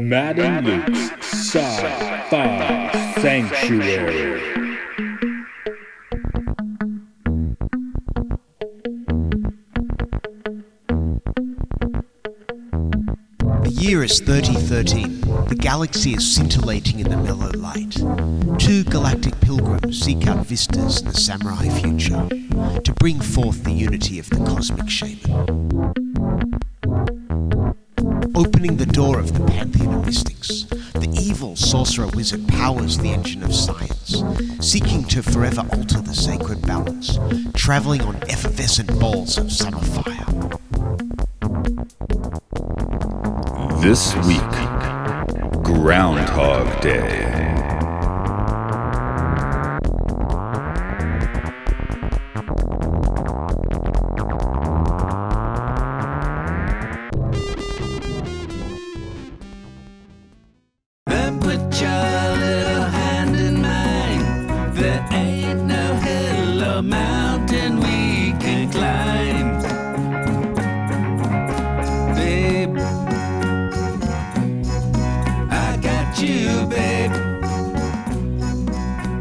Matt and Luke's Sci-Fi Sanctuary. The year is 3013. The galaxy is scintillating in the mellow light. Two galactic pilgrims seek out vistas in the samurai future to bring forth the unity of the cosmic shaman. Opening the door of the pantheon of mystics, the evil sorcerer wizard powers the engine of science, seeking to forever alter the sacred balance, traveling on effervescent balls of summer fire. This week, Groundhog Day. Put your little hand in mine. There ain't no hill or mountain we can climb. Babe, I got you, babe.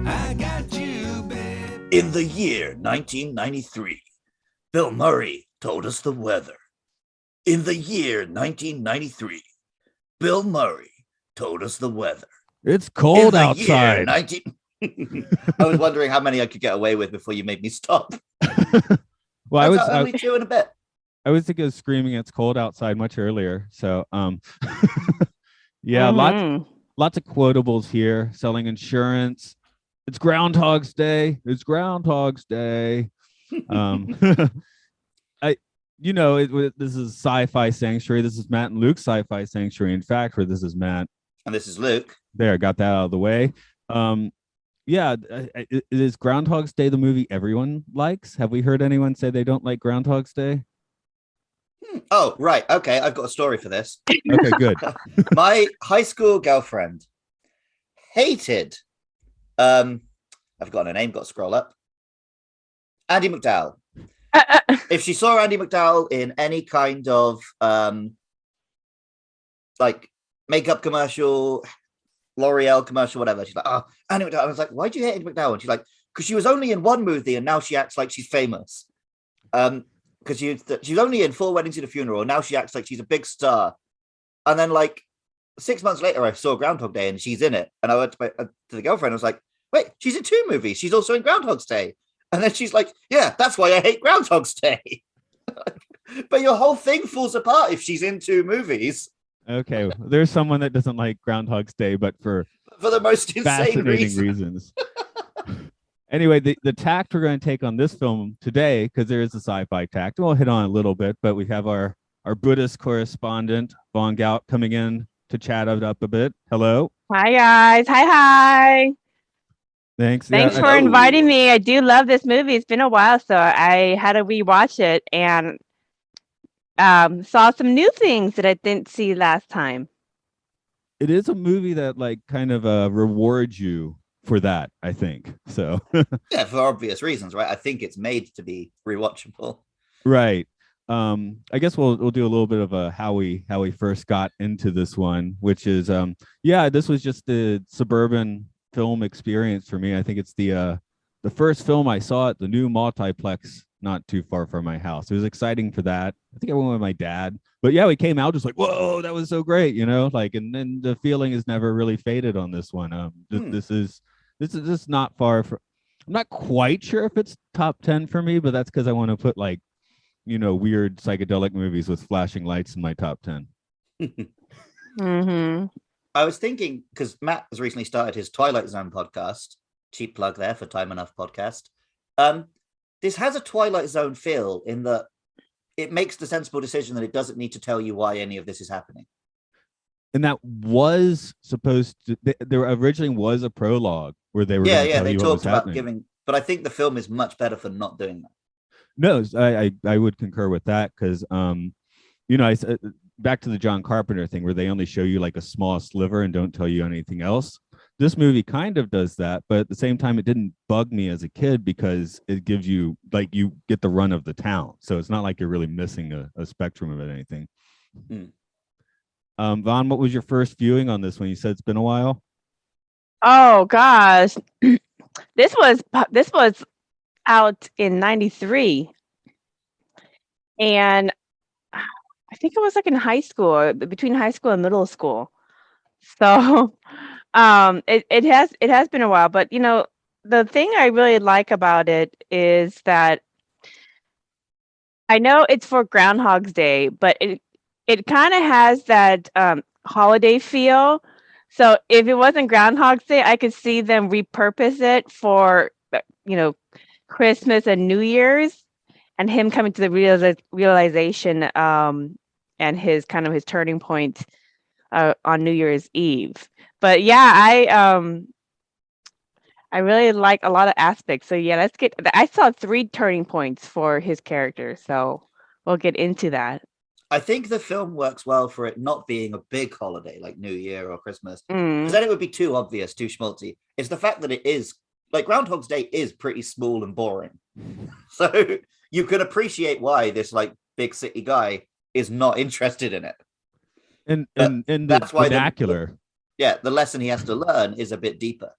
I got you, babe. In the year 1993, Bill Murray told us the weather. In the year 1993, Bill Murray told us the weather. It's cold In the outside. year 19... I was wondering how many I could get away with before you made me stop. Well, I was only two in a bit. I was thinking of screaming it's cold outside much earlier. So yeah, lots of quotables here. Selling insurance. It's Groundhog's Day. It's Groundhog's Day. This is Sci-Fi Sanctuary. This is Matt and Luke's Sci-Fi Sanctuary. In fact, where this is Matt. And this is Luke. There, got that out of the way. It is Groundhog's Day the movie everyone likes? Have we heard anyone say they don't like Groundhog's Day? Oh, right. Okay, I've got a story for this. Okay, good. My high school girlfriend hated, I've forgotten her name, got to scroll up. Andy McDowell. If she saw Andy McDowell in any kind of like makeup commercial, L'Oreal commercial, whatever, she's like, oh, Andy McDowell. I was like, why do you hate Andy McDowell? And she's like, because she was only in one movie and now she acts like she's famous. Because she's only in 4 Weddings and a Funeral, and now she acts like she's a big star. And then like 6 months later, I saw Groundhog Day and she's in it. And I went to the girlfriend, I was like, wait, she's in 2 movies. She's also in Groundhog's Day. And then she's like, yeah, that's why I hate Groundhog's Day. But your whole thing falls apart if she's in 2 movies. Okay, there's someone that doesn't like Groundhog's Day, but for the most insane fascinating reasons. Anyway, the tact we're going to take on this film today, because there is a sci-fi tact, we'll hit on a little bit, but we have our Buddhist correspondent, Von Gout, coming in to chat it up a bit. Hello. Hi, guys. Hi. Thanks. Thanks for inviting me. I do love this movie. It's been a while, so I had to rewatch it and saw some new things that I didn't see last time. It is a movie that like kind of rewards you for that, I think. So yeah, for obvious reasons, right? I think it's made to be rewatchable. Right. I guess we'll do a little bit of a how we first got into this one, which is this was just the suburban film experience for me. I think it's the first film I saw at the new multiplex not too far from my house. It was exciting for that. I think I went with my dad, but yeah, we came out just like, whoa, that was so great, like, and then the feeling has never really faded on this one. This is just not far from. I'm not quite sure if it's top 10 for me, but that's because I want to put like, weird psychedelic movies with flashing lights in my top 10. Mm-hmm. I was thinking, because Matt has recently started his Twilight Zone podcast, cheap plug there for Time Enough podcast. This has a Twilight Zone feel in that it makes the sensible decision that it doesn't need to tell you why any of this is happening. And that was supposed to, there originally was a prologue where they were they talked about giving, but I think the film is much better for not doing that. No, I would concur with that because back to the John Carpenter thing where they only show you like a small sliver and don't tell you anything else. This movie kind of does that, but at the same time, it didn't bug me as a kid because it gives you, like, you get the run of the town. So it's not like you're really missing a spectrum of anything. Vaughn, what was your first viewing on this one? You said it's been a while. Oh gosh, this was out in '93, and I think it was like in high school, between high school and middle school. So, it has been a while, but the thing I really like about it is that I know it's for Groundhog's Day, but it kind of has that holiday feel. So if it wasn't Groundhog's Day, I could see them repurpose it for Christmas and New Year's, and him coming to the realization and his turning point on New Year's Eve. But yeah, I really like a lot of aspects. So yeah, I saw 3 turning points for his character, so we'll get into that. I think the film works well for it not being a big holiday like New Year or Christmas, because then it would be too obvious, too schmaltzy. It's the fact that it is, like, Groundhog's Day is pretty small and boring. So you can appreciate why this like big city guy is not interested in it. And that's why vernacular. The lesson he has to learn is a bit deeper.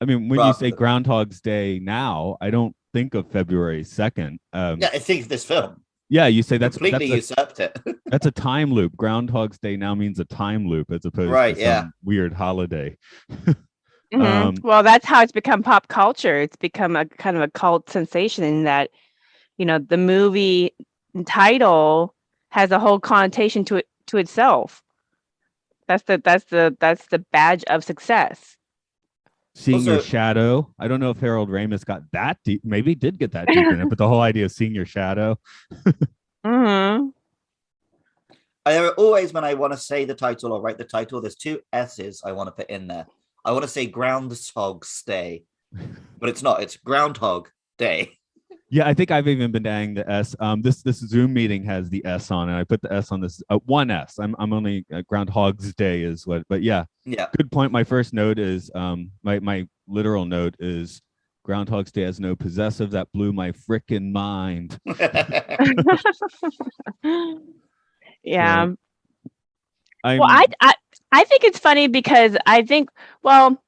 I mean, when you say Groundhog's Day now, I don't think of February 2nd. I think of this film. Yeah, you say that's completely usurped it. That's a time loop. Groundhog's Day now means a time loop as opposed to some weird holiday. Well, that's how it's become pop culture. It's become a kind of a cult sensation in that, the movie title has a whole connotation to itself. That's the badge of success. Seeing your shadow. I don't know if Harold Ramis got that deep. Maybe he did get that deep in it, but the whole idea of seeing your shadow. Mm-hmm. I always, when I want to say the title or write the title, there's 2 S's I want to put in there. I want to say Groundhog's Day, but it's not. It's Groundhog Day. Yeah, I think I've even been adding the S. This Zoom meeting has the S on it. I put the S on this. 1 S. I'm only Groundhog's Day is what. But yeah. Good point. My first note is my literal note is Groundhog's Day has no possessive. That blew my frickin' mind. Yeah. I think it's funny because I think, well,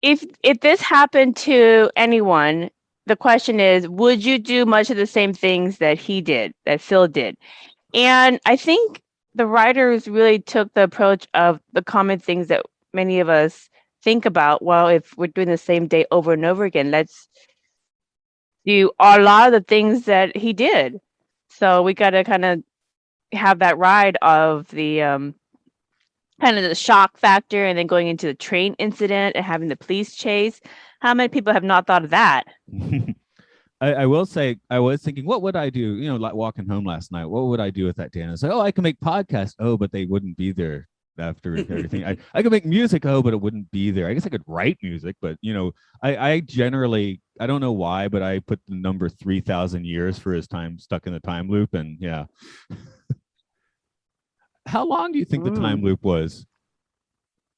if this happened to anyone, the question is, would you do much of the same things that he did, that Phil did? And I think the writers really took the approach of the common things that many of us think about. Well, if we're doing the same day over and over again, let's do a lot of the things that he did. So we got to kind of have that ride of the kind of the shock factor, and then going into the train incident and having the police chase. How many people have not thought of that? I will say, I was thinking, what would I do? Like walking home last night, what would I do with that day? And I was like, I can make podcasts. Oh, but they wouldn't be there after everything. I could make music. Oh, but it wouldn't be there. I guess I could write music, but I generally, I don't know why, but I put the number 3,000 years for his time stuck in the time loop. And yeah. How long do you think the time loop was?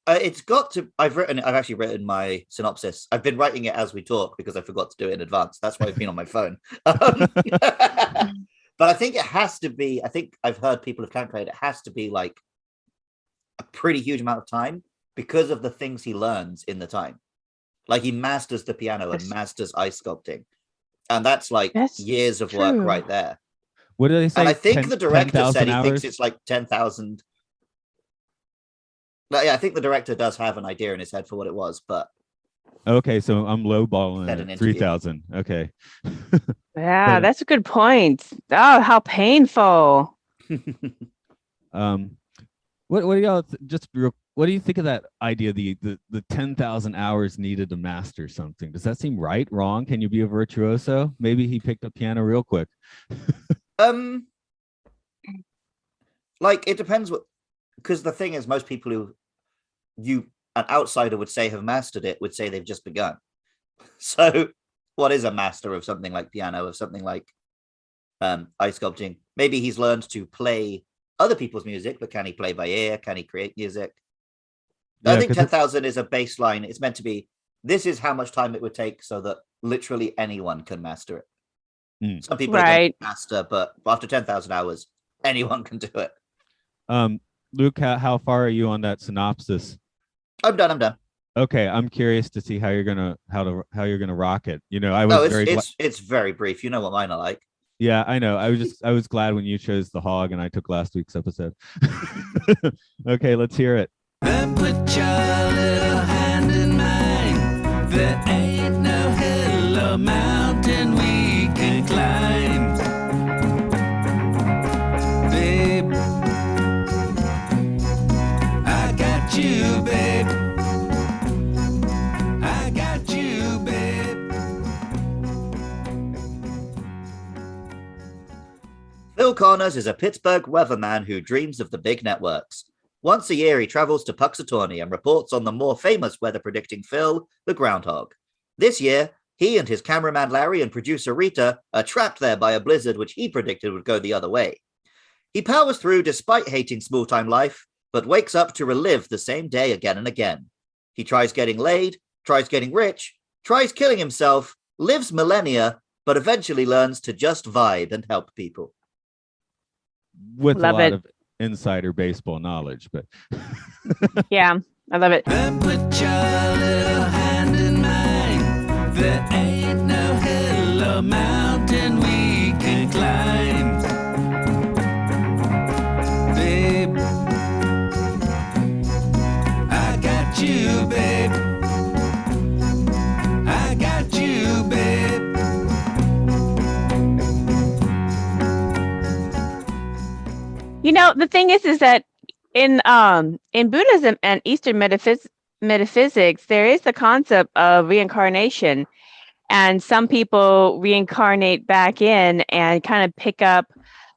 It's got to. I've actually written my synopsis. I've been writing it as we talk because I forgot to do it in advance. That's why I've been on my phone. But I think it has to be. I think I've heard people have calculated it has to be like a pretty huge amount of time because of the things he learns in the time. Like he masters the piano and masters ice sculpting, and that's years of work right there. What do they say? And I think the director said he hours? thinks it's like 10,000. Yeah, I think the director does have an idea in his head for what it was, but okay, so I'm lowballing at 3,000. Okay. Yeah, that's a good point. Oh, how painful. What do y'all what do you think of that idea? The 10,000 hours needed to master something. Does that seem right? Wrong? Can you be a virtuoso? Maybe he picked up piano real quick. Like it depends what. Because the thing is, most people who an outsider would say have mastered it would say they've just begun. So what is a master of something like piano, of something like ice sculpting? Maybe he's learned to play other people's music, but can he play by ear? Can he create music? Yeah, I think 10,000 is a baseline. It's meant to be, this is how much time it would take so that literally anyone can master it. Some people don't master, but after 10,000 hours, anyone can do it. Luke, how far are you on that synopsis? I'm done. Okay, I'm curious to see how you're gonna rock it. I No, was it's very brief. You know what mine are like. yeah, I know. I was glad when you chose the hog and I took last week's episode. Okay, let's hear it. Then put your little hand in mine. There ain't no hill or mountain we can climb. Babe, I got you, babe. I got you, babe. Phil Connors is a Pittsburgh weatherman who dreams of the big networks. Once a year, he travels to Puxatawney and reports on the more famous weather predicting Phil, the Groundhog. This year, he and his cameraman Larry and producer Rita are trapped there by a blizzard which he predicted would go the other way. He powers through despite hating small-time life, but wakes up to relive the same day again and again. He tries getting laid, tries getting rich, tries killing himself, lives millennia, but eventually learns to just vibe and help people. With Love a lot it. of insider baseball knowledge, but Yeah, I love it. Then put your little hand in mine. There ain't no hill or mountain we can climb. Babe, I got you, babe. I got you, babe. The thing is that in Buddhism and Eastern metaphysics, there is the concept of reincarnation, and some people reincarnate back in and kind of pick up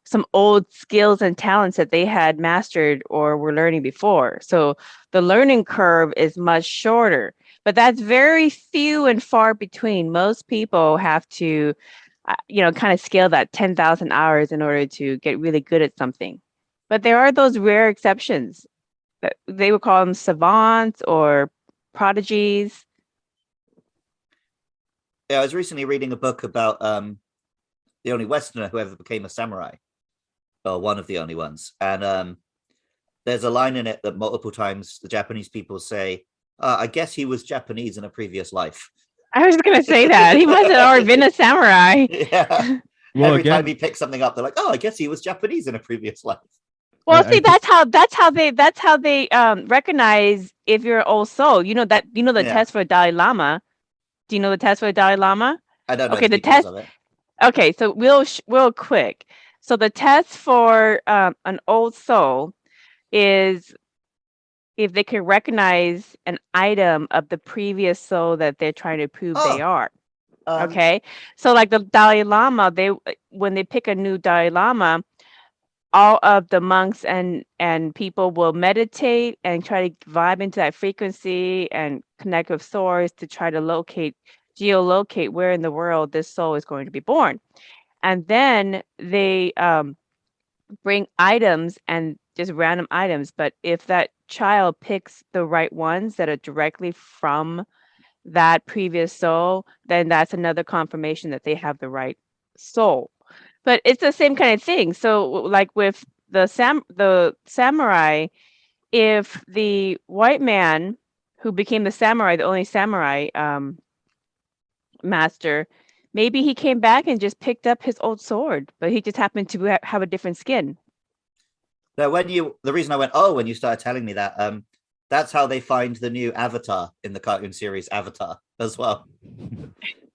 some old skills and talents that they had mastered or were learning before. So the learning curve is much shorter, but that's very few and far between. Most people have to, kind of scale that 10,000 hours in order to get really good at something. But there are those rare exceptions. They would call them savants or prodigies. Yeah, I was recently reading a book about the only Westerner who ever became a samurai, or one of the only ones. And there's a line in it that multiple times the Japanese people say, I guess he was Japanese in a previous life. I was going to say that. He must have already been a samurai. Yeah. Well, Every again, time he picks something up, they're like, I guess he was Japanese in a previous life. Well, see, that's how they recognize if you're an old soul. The Yeah. test for a Dalai Lama. Do you know the test for a Dalai Lama? I don't know Okay, the the details test- of it. Okay, so real quick. So the test for an old soul is if they can recognize an item of the previous soul that they're trying to prove they Oh. are. Um, Okay, so like the Dalai Lama, when they pick a new Dalai Lama, all of the monks and people will meditate and try to vibe into that frequency and connect with source to try to geolocate where in the world this soul is going to be born. And then they bring items and just random items. But if that child picks the right ones that are directly from that previous soul, then that's another confirmation that they have the right soul. But it's the same kind of thing. So like with the samurai, if the white man who became the samurai, the only samurai master, maybe he came back and just picked up his old sword, but he just happened to have a different skin. So the reason I went, when you started telling me that, that's how they find the new Avatar in the cartoon series Avatar as well.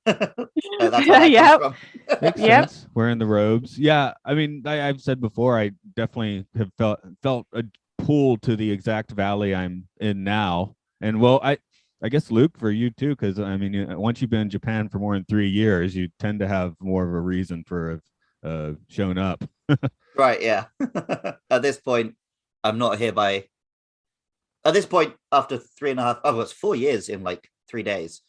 That's where that Yep. comes from. makes Yep. sense. Wearing the robes. Yeah, I mean, I've said before, I definitely have felt a pull to the exact valley I'm in now. And well, I guess Luke, for you too, because I mean, once you've been in Japan for more than 3 years, you tend to have more of a reason for showing up. Right, yeah. At this point, I'm not here by. At this point, after 4 years in like 3 days.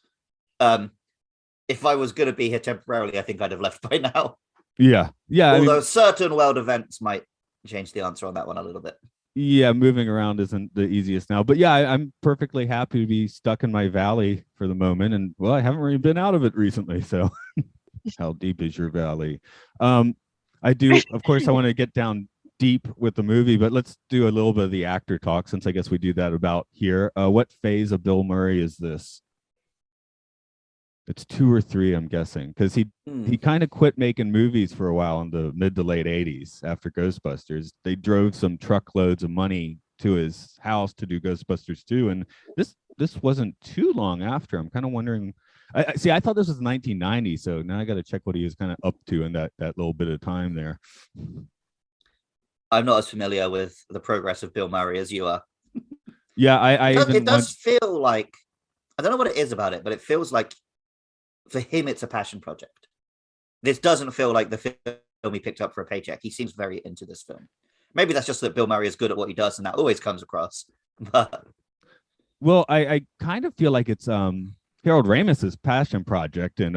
If I was going to be here temporarily, I think I'd have left by now. Yeah. Although certain world events might change the answer on that one a little bit. Yeah, moving around isn't the easiest now. But yeah, I'm perfectly happy to be stuck in my valley for the moment. And well, I haven't really been out of it recently. So how deep is your valley? I do, of course, I want to get down deep with the movie, but let's do a little bit of the actor talk, since I guess we do that about here. What phase of Bill Murray is this? It's 2 or 3, I'm guessing, because he kind of quit making movies for a while in the mid to late 80s after Ghostbusters. They drove some truckloads of money to his house to do Ghostbusters 2, and this wasn't too long after. I'm kind of wondering. I thought this was 1990, so now I got to check what he was kind of up to in that little bit of time there. I'm not as familiar with the progress of Bill Murray as you are. Yeah, it does feel like, I don't know what it is about it, but it feels like for him it's a passion project. This doesn't feel like the film he picked up for a paycheck. He seems very into this film. Maybe that's just that Bill Murray is good at what he does, and that always comes across. But well, I kind of feel like it's Harold Ramis's passion project, and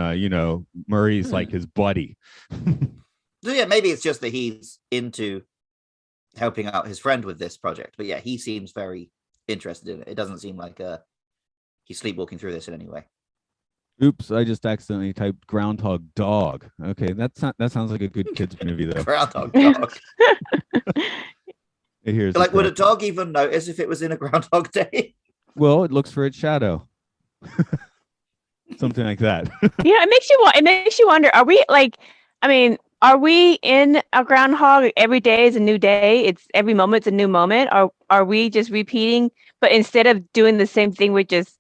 Murray's like his buddy. So yeah, maybe it's just that he's into helping out his friend with this project. But yeah, he seems very interested in it. It doesn't seem like he's sleepwalking through this in any way. Oops, I just accidentally typed Groundhog Dog. Okay, that sounds like a good kids movie though. Groundhog Dog. Here's like, would a dog even notice if it was in a Groundhog Day? Well, it looks for its shadow. Something like that. Yeah, it makes you wonder, are we are we in a groundhog? Every day is a new day. It's every moment's a new moment. Are we just repeating, but instead of doing the same thing, we're just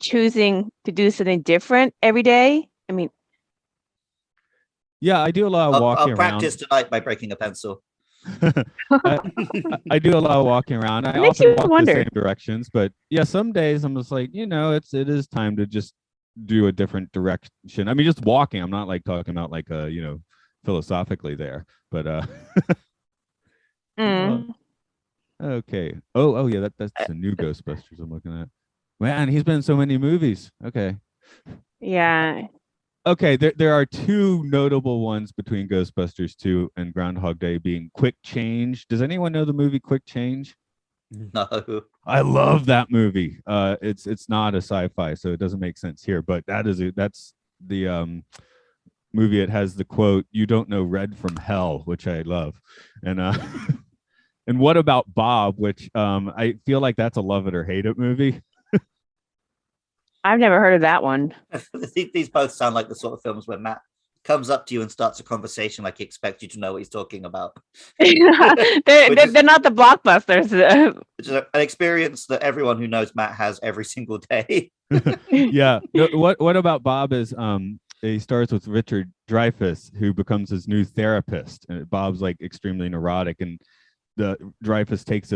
choosing to do something different every day? I mean, yeah, I do a lot of walking I'll practice tonight by breaking a pencil. I do a lot of walking around. I often walk the same directions, but yeah, some days I'm just like, it is time to just do a different direction. I mean, just walking. I'm not like talking about like philosophically there, but okay. Oh yeah, that's the new Ghostbusters I'm looking at. Man, he's been in so many movies. Okay. Yeah. Okay, there are 2 notable ones between Ghostbusters 2 and Groundhog Day being Quick Change. Does anyone know the movie Quick Change? No. I love that movie. It's not a sci-fi, so it doesn't make sense here, but that's the movie. It has the quote, "You don't know red from hell," which I love. And and What About Bob, which I feel like that's a love it or hate it movie. I've never heard of that one. These both sound like the sort of films where Matt comes up to you and starts a conversation like he expects you to know what he's talking about. they're not the blockbusters. Which is an experience that everyone who knows Matt has every single day. Yeah. What About Bob is he starts with Richard Dreyfuss, who becomes his new therapist. And Bob's like extremely neurotic, and the Dreyfuss takes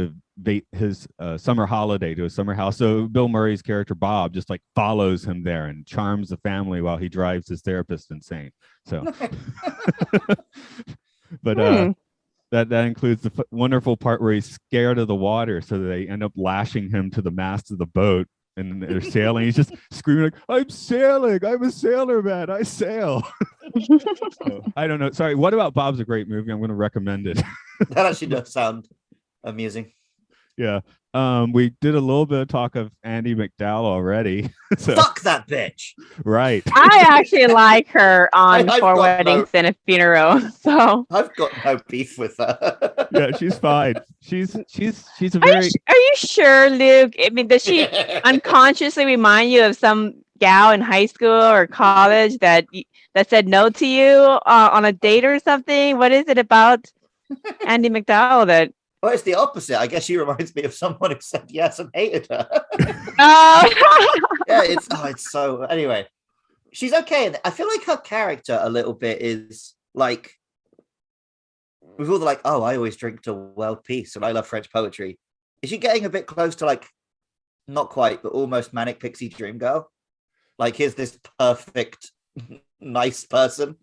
his summer holiday to a summer house. So Bill Murray's character Bob just like follows him there and charms the family while he drives his therapist insane. So, but that includes the wonderful part where he's scared of the water, so they end up lashing him to the mast of the boat, and they're sailing. He's just screaming like, "I'm sailing! I'm a sailor man! I sail!" So, I don't know. Sorry. What About Bob's a great movie. I'm going to recommend it. That actually does sound amusing. Yeah. We did a little bit of talk of Andie MacDowell already. So, fuck that bitch. Right. I actually like her on Four Weddings and a Funeral. So I've got no beef with her. Yeah, she's fine. She's a very. Are you sure, Luke? I mean, does she unconsciously remind you of some gal in high school or college that said no to you on a date or something? What is it about Andie MacDowell that? Well, it's the opposite. I guess she reminds me of someone who said yes and hated her. Yeah, it's so. Anyway, she's okay. I feel like her character a little bit is like, with all the like, oh, I always drink to world peace and I love French poetry. Is she getting a bit close to like, not quite, but almost Manic Pixie Dream Girl? Like, here's this perfect, nice person.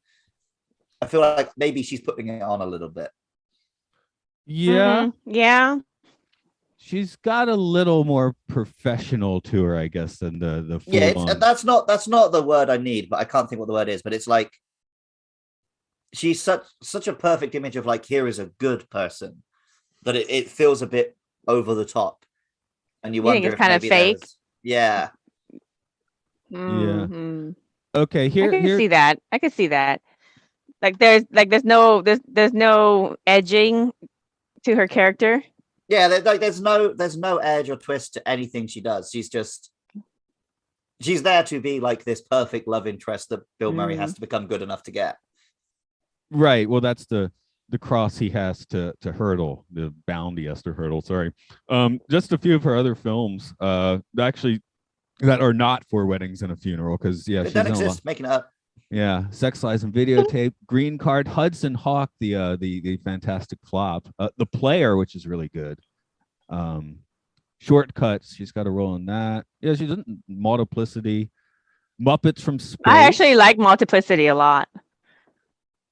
I feel like maybe she's putting it on a little bit. Yeah. Mm-hmm. Yeah. She's got a little more professional to her, I guess, than the full yeah. on. That's not the word I need, but I can't think what the word is. But it's like she's such a perfect image of like, here is a good person, that it feels a bit over the top, and you wonder think it's if kind of fake. Yeah. Mm-hmm. Okay, I can see that. Like there's no edging to her character. Yeah, there's no edge or twist to anything she does. She's there to be like this perfect love interest that Bill Murray has to become good enough to get. Right. Well, that's the cross he has to hurdle, the bound he has to hurdle. Sorry. Just a few of her other films, actually, that are not For Weddings and a Funeral, because It doesn't exist, making it up. Yeah, Sex, Lies, and Videotape, Green Card, Hudson Hawk, the fantastic flop, The Player, which is really good. Shortcuts, she's got a role in that. Yeah, she's in Multiplicity, Muppets from Space. I actually like Multiplicity a lot.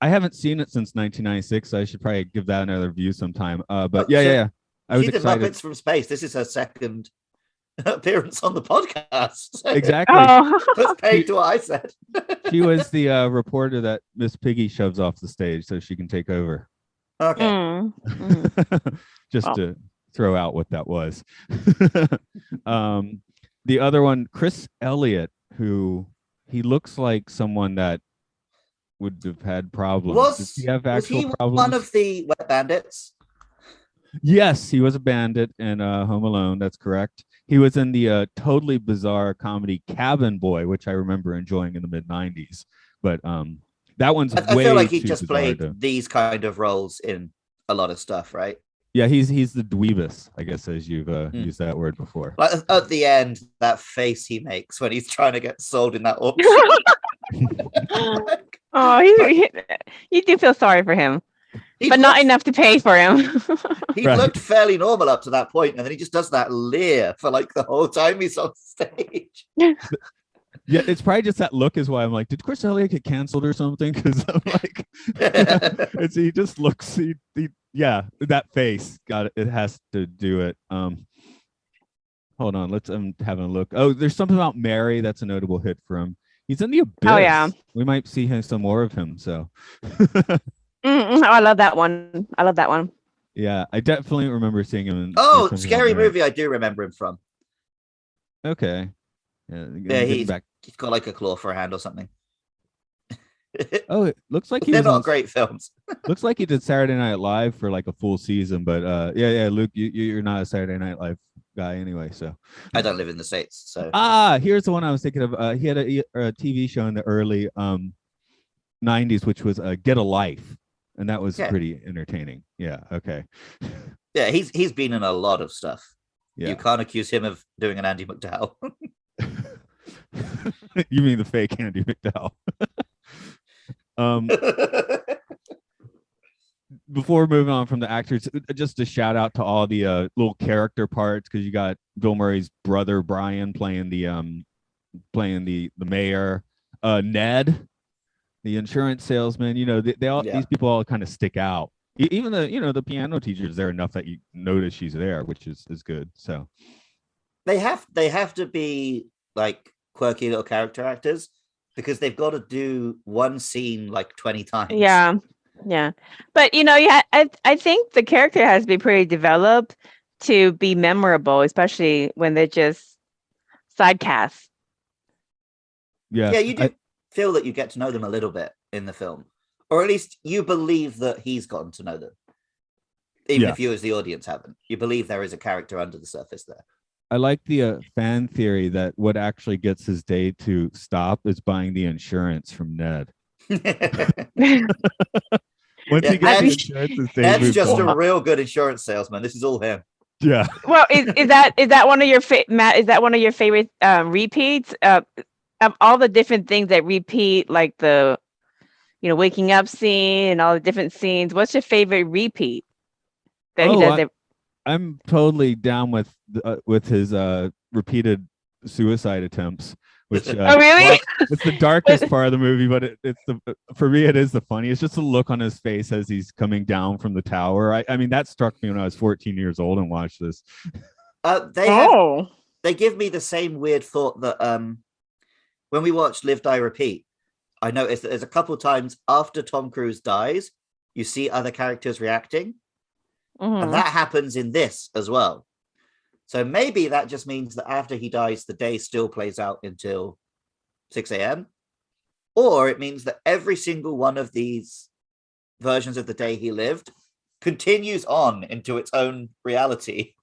I haven't seen it since 1996, so I should probably give that another view sometime. But Oh, yeah. I was She did excited. Muppets from Space. This is her second appearance on the podcast. Exactly. Oh, Let's pay to what I said. She was the reporter that Miss Piggy shoves off the stage so she can take over. Okay. Just Oh. to throw out what that was. The other one, Chris Elliott, who he looks like someone that would have had problems. Does he have Was actual he problems? one of the Wet Bandits? Yes, he was a bandit in Home Alone. That's correct. He was in the totally bizarre comedy Cabin Boy, which I remember enjoying in the mid-90s. But that one's I way feel like he too just bizarre played to- these kind of roles in a lot of stuff, right? Yeah, he's the dweebus, I guess, as you've used that word before. Like at the end, that face he makes when he's trying to get sold in that auction. oh, you do feel sorry for him, He but not looked- enough to pay for him. He Right. looked fairly normal up to that point, and then he just does that leer for like the whole time he's on stage. Yeah, it's probably just that look is why I'm like, did Chris Elliott get canceled or something? Because I'm like, he just looks, yeah, that face, got it. It has to do it. Hold on, let's having a look. Oh, there's something about Mary that's a notable hit for him. He's in the Abyss. Oh, yeah. We might see some more of him. So, I love that one. yeah, I definitely remember seeing him. In Oh, something Scary about Mary. Movie! I do remember him from. Okay. Yeah, Yeah, getting he's back. got like a claw for a hand or something. Oh, it looks like he They're was not on great films. Looks like he did Saturday Night Live for like a full season, but yeah, Luke, you're not a Saturday Night Live guy anyway, so. I don't live in the States, so Here's the one I was thinking of. He had a TV show in the early 90s, which was Get a Life, and that was Yeah. pretty entertaining. Yeah, okay. yeah, he's been in a lot of stuff. Yeah. You can't accuse him of doing an Andy McDowell. You mean the fake Andy McDowell? Before moving on from the actors, just a shout out to all the little character parts, because you got Bill Murray's brother Brian playing the mayor, Ned, the insurance salesman. You know, they all these people all kind of stick out. Even the piano teacher is there enough that you notice she's there, which is good. So they have to be like quirky little character actors because they've got to do one scene like 20 times. Yeah, but I think the character has to be pretty developed to be memorable, especially when they're just side casts. yeah, You do feel that you get to know them a little bit in the film, or at least you believe that he's gotten to know them, even if you as the audience haven't. You believe there is a character under the surface there. I like the fan theory that what actually gets his day to stop is buying the insurance from Ned. Once he gets the insurance, his day Ned's moves just on. a real good insurance salesman. This is all him. Yeah. Well, is that one of your Matt? Is that one of your favorite repeats? Of all the different things that repeat, like the waking up scene and all the different scenes. What's your favorite repeat that he does? I'm totally down with his repeated suicide attempts, which Oh, really? well, it's the darkest part of the movie, but for me it is the funniest. Just the look on his face as he's coming down from the tower. I mean that struck me when I was 14 years old and watched this. They give me the same weird thought that when we watched Live, Die, Repeat, I noticed that there's a couple times after Tom Cruise dies, you see other characters reacting. And that happens in this as well. So maybe that just means that after he dies, the day still plays out until 6 a.m. Or it means that every single one of these versions of the day he lived continues on into its own reality.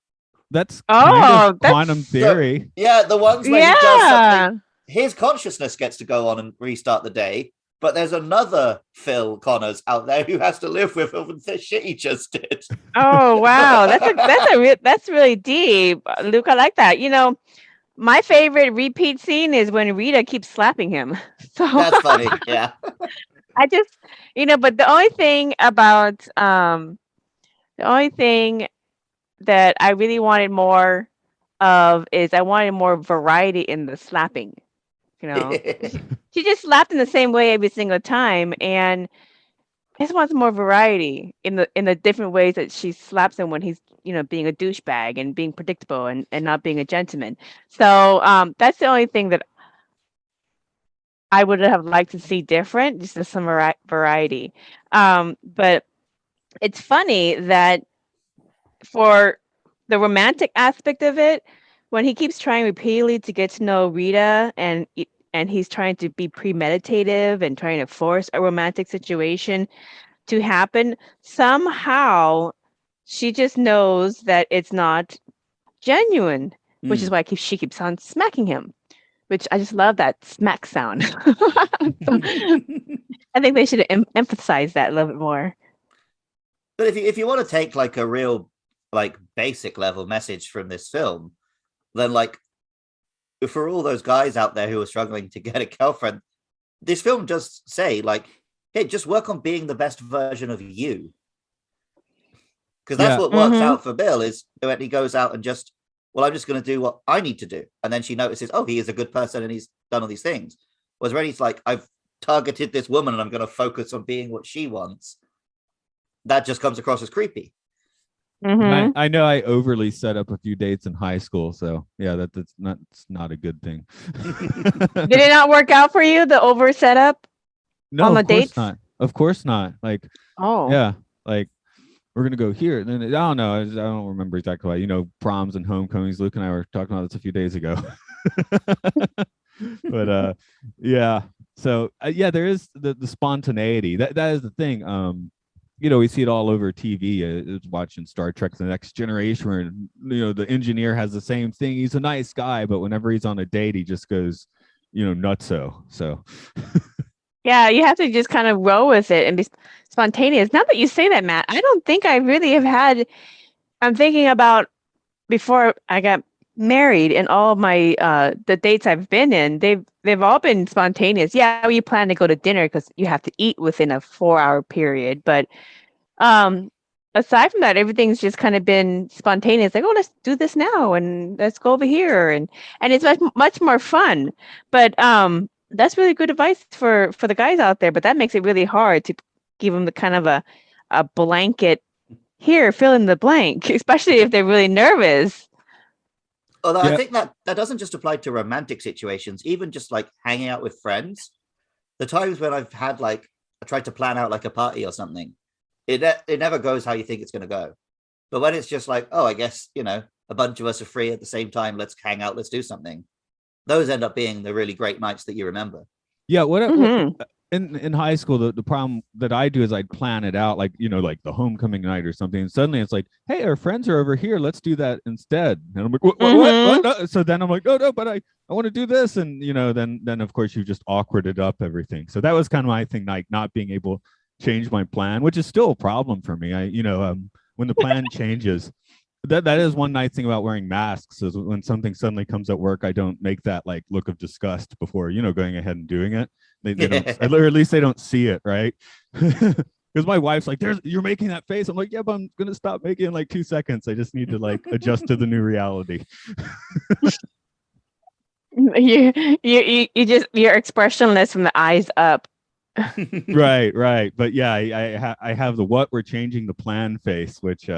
That's kind of that's quantum theory. Yeah, the ones where he does yeah. something, his consciousness gets to go on and restart the day, but there's another Phil Connors out there who has to live with all the shit he just did. Oh wow, that's really deep, Luke. I like that. You know, my favorite repeat scene is when Rita keeps slapping him. So That's funny. Yeah. I just, but the only thing that I really wanted more of is I wanted more variety in the slapping. You know, she just slapped in the same way every single time, and I just want some more variety in the different ways that she slaps him when he's being a douchebag and being predictable and not being a gentleman. So that's the only thing that I would have liked to see different, just some variety. But it's funny that for the romantic aspect of it, when he keeps trying repeatedly to get to know Rita and he's trying to be premeditative and trying to force a romantic situation to happen, somehow she just knows that it's not genuine, which is why she keeps on smacking him, which I just love that smack sound. I think they should emphasize that a little bit more. But if you want to take like a real like basic level message from this film, then like for all those guys out there who are struggling to get a girlfriend, this film does say like, hey, just work on being the best version of you. Because that's what works out for Bill is when he goes out and just, well, I'm just going to do what I need to do. And then she notices, oh, he is a good person and he's done all these things. Whereas Rennie's like, I've targeted this woman and I'm going to focus on being what she wants. That just comes across as creepy. I know I overly set up a few dates in high school, so yeah, that's not a good thing. Did it not work out for you, the over setup? No, on the of course dates? not. Of course not. Like, yeah, like we're gonna go here. And then I don't know. I don't remember exactly why. Proms and homecomings. Luke and I were talking about this a few days ago. But yeah. So yeah, there is the spontaneity. That is the thing. We see it all over TV. It's watching Star Trek: The Next Generation, where the engineer has the same thing. He's a nice guy, but whenever he's on a date, he just goes, nutso. So. Yeah, you have to just kind of roll with it and be spontaneous. Now that you say that, Matt, I don't think I really have had. I'm thinking about before I got married and all of my the dates I've been in. They've all been spontaneous. Yeah, we plan to go to dinner because you have to eat within a 4-hour period. But aside from that, everything's just kind of been spontaneous. Like, oh, let's do this now and let's go over here, and it's much more fun. But that's really good advice for the guys out there, but that makes it really hard to give them the kind of a blanket here, fill in the blank, especially if they're really nervous. Although I think that doesn't just apply to romantic situations, even just like hanging out with friends. The times when I've had I tried to plan out like a party or something, it never goes how you think it's going to go. But when it's just like, oh, I guess, a bunch of us are free at the same time, let's hang out, let's do something. Those end up being the really great nights that you remember. Yeah, what in high school, the problem that I do is I'd plan it out like the homecoming night or something, and suddenly it's like, hey, our friends are over here, let's do that instead. And I'm like, what? No. So then I'm like, no, but I want to do this, and then of course you just awkwarded up everything. So that was kind of my thing, like not being able to change my plan, which is still a problem for me. When the plan changes. That is one nice thing about wearing masks is when something suddenly comes at work, I don't make that look of disgust before going ahead and doing it. They don't, or at least they don't see it, right? Because my wife's like, you're making that face. I'm like, yeah, but I'm gonna stop making it in 2 seconds. I just need to adjust to the new reality. You just, you're expressionless from the eyes up. Right. But yeah, I have the what we're changing the plan face, which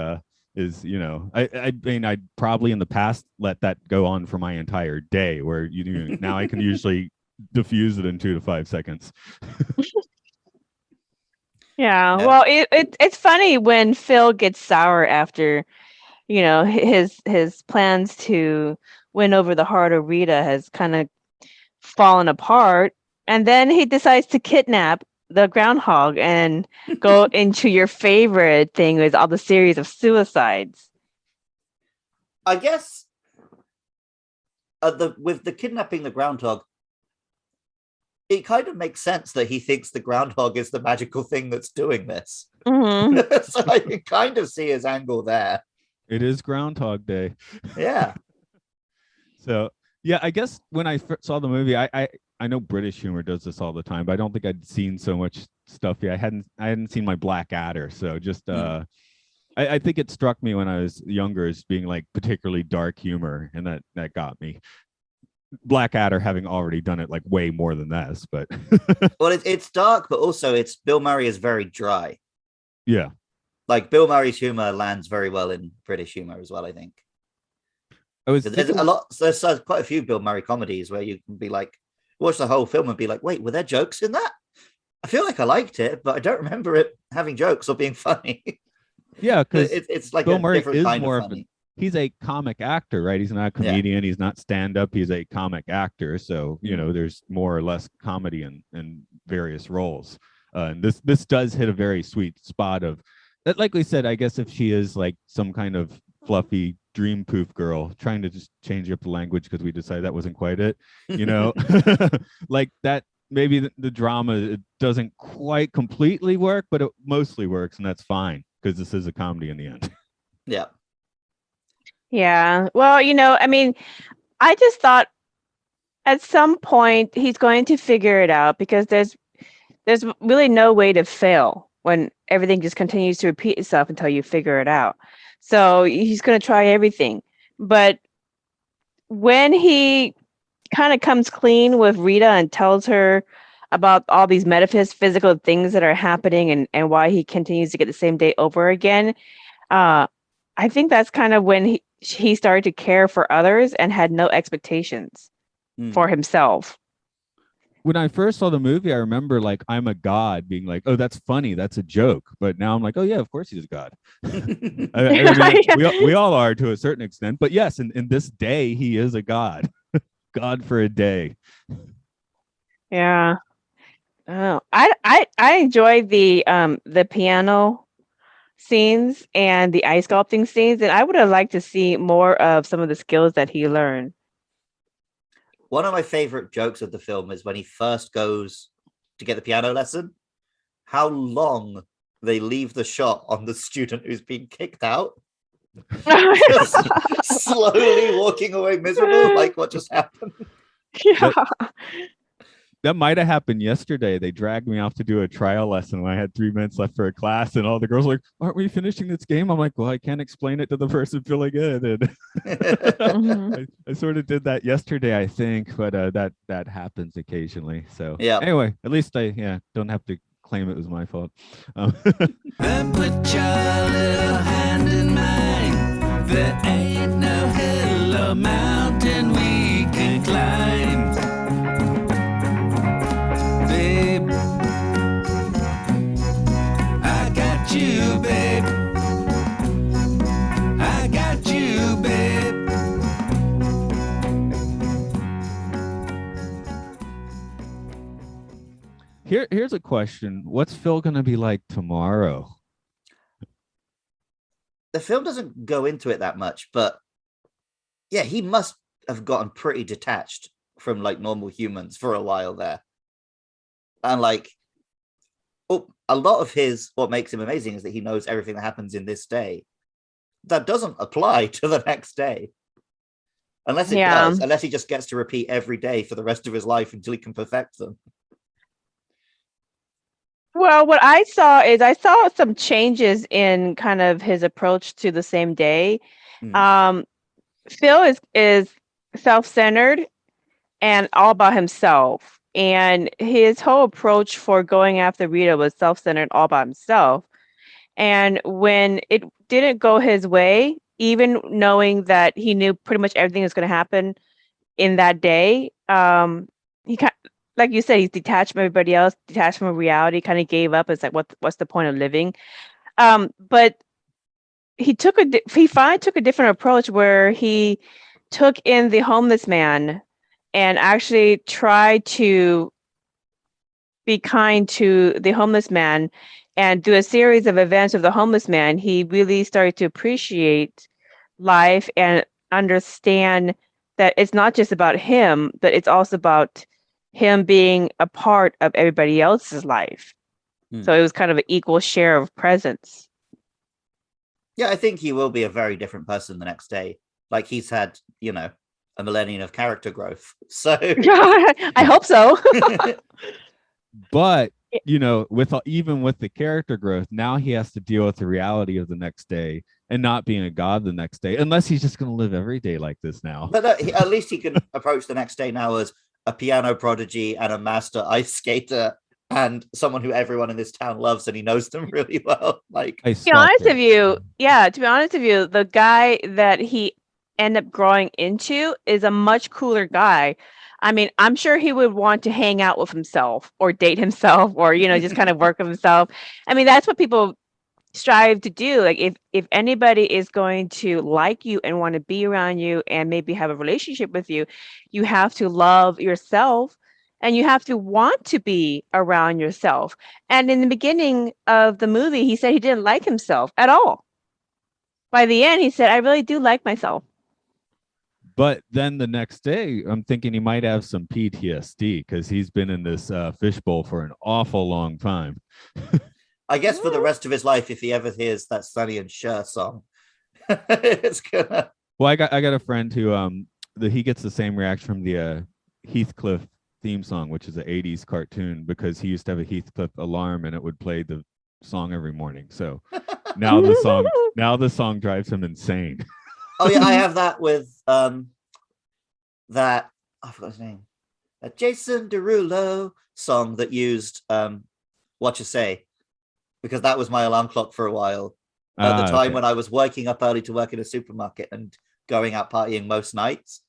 is I mean I'd probably in the past let that go on for my entire day, where now I can usually diffuse it in 2 to 5 seconds. Yeah, well, it's funny when Phil gets sour after his plans to win over the heart of Rita has kind of fallen apart, and then he decides to kidnap the Groundhog and go into your favorite thing is all the series of suicides. I guess with the kidnapping the Groundhog, it kind of makes sense that he thinks the Groundhog is the magical thing that's doing this. Mhm. So I can kind of see his angle there. It is Groundhog Day. Yeah. So yeah, I guess when I saw the movie, I know British humor does this all the time, but I don't think I'd seen so much stuff yet. I hadn't seen my Blackadder, so just I think it struck me when I was younger as being like particularly dark humor, and that got me. Blackadder having already done it like way more than this, but Well, it's dark, but also it's Bill Murray is very dry. yeah. Like Bill Murray's humor lands very well in British humor as well, I think. There's There's quite a few Bill Murray comedies where you can be like, watch the whole film and be like, wait, were there jokes in that? I feel like I liked it, but I don't remember it having jokes or being funny. Yeah, because it's like Bill a Murray different is kind more of of funny. he's a comic actor, right? He's not a comedian. He's not stand-up. He's a comic actor. So, there's more or less comedy in various roles. And this does hit a very sweet spot of that. Like we said, I guess if she is like some kind of fluffy dream poof girl, trying to just change up the language because we decided that wasn't quite it, like that, maybe the drama, it doesn't quite completely work, but it mostly works, and that's fine because this is a comedy in the end. Yeah. Yeah. Well, I mean, I just thought at some point he's going to figure it out because there's really no way to fail when everything just continues to repeat itself until you figure it out. So he's going to try everything. But when he kind of comes clean with Rita and tells her about all these metaphysical things that are happening and why he continues to get the same day over again, I think that's kind of when he started to care for others and had no expectations for himself. When I first saw the movie, I remember like I'm a god being like, oh, that's funny, that's a joke. But now I'm like, oh yeah, of course he's a god. We all are to a certain extent. But yes, in this day, he is a god. God for a day. Yeah. Oh, I enjoy the piano scenes and the ice sculpting scenes, and I would have liked to see more of some of the skills that he learned. One of my favorite jokes of the film is when he first goes to get the piano lesson, how long they leave the shot on the student who's been kicked out. Just slowly walking away miserable, like what just happened. Yeah. That might have happened yesterday. They dragged me off to do a trial lesson when I had 3 minutes left for a class, and all the girls were like, aren't we finishing this game? I'm like, well, I can't explain it to the person filling it. And I sort of did that yesterday, I think, but that happens occasionally. So yeah. Anyway, at least I don't have to claim it was my fault. Then put your little hand in mine. There ain't no hill or mountain we can climb. Babe, I got you, babe. I got you, babe. Here's a question. What's Phil going to be like tomorrow? The film doesn't go into it that much, but yeah, he must have gotten pretty detached from like normal humans for a while there. And like, a lot of what makes him amazing is that he knows everything that happens in this day. That doesn't apply to the next day. Unless it does, unless he just gets to repeat every day for the rest of his life until he can perfect them. Well, what I saw some changes in kind of his approach to the same day. Phil is self-centered and all about himself. And his whole approach for going after Rita was self-centered, all by himself. And when it didn't go his way, even knowing that he knew pretty much everything was going to happen in that day, he like you said, he's detached from everybody else, detached from reality, kind of gave up. It's like, what's the point of living? But he finally took a different approach where he took in the homeless man and actually tried to be kind to the homeless man. And through a series of events of the homeless man, he really started to appreciate life and understand that it's not just about him, but it's also about him being a part of everybody else's life. So it was kind of an equal share of presence. Yeah, I think he will be a very different person the next day. Like he's had, you know, a millennium of character growth. So I hope so. But you know, even with the character growth, now he has to deal with the reality of the next day and not being a god the next day, unless he's just going to live every day like this now. But at least he can approach the next day now as a piano prodigy and a master ice skater and someone who everyone in this town loves, and he knows them really well. Like, to be honest with you, the guy that he ended up growing into is a much cooler guy. I mean, I'm sure he would want to hang out with himself or date himself or, you know, just kind of work with himself. I mean, that's what people strive to do. Like if anybody is going to like you and want to be around you and maybe have a relationship with you, you have to love yourself and you have to want to be around yourself. And in the beginning of the movie, he said he didn't like himself at all. By the end, he said, I really do like myself. But then the next day, I'm thinking he might have some PTSD because he's been in this fishbowl for an awful long time. I guess for the rest of his life, if he ever hears that Sonny and Cher song, it's gonna. Well, I got a friend who he gets the same reaction from the Heathcliff theme song, which is an 80s cartoon, because he used to have a Heathcliff alarm and it would play the song every morning. So now the song drives him insane. Oh yeah, I have that with that I forgot his name. That Jason Derulo song that used What You Say, because that was my alarm clock for a while. At the time when I was waking up early to work in a supermarket and going out partying most nights.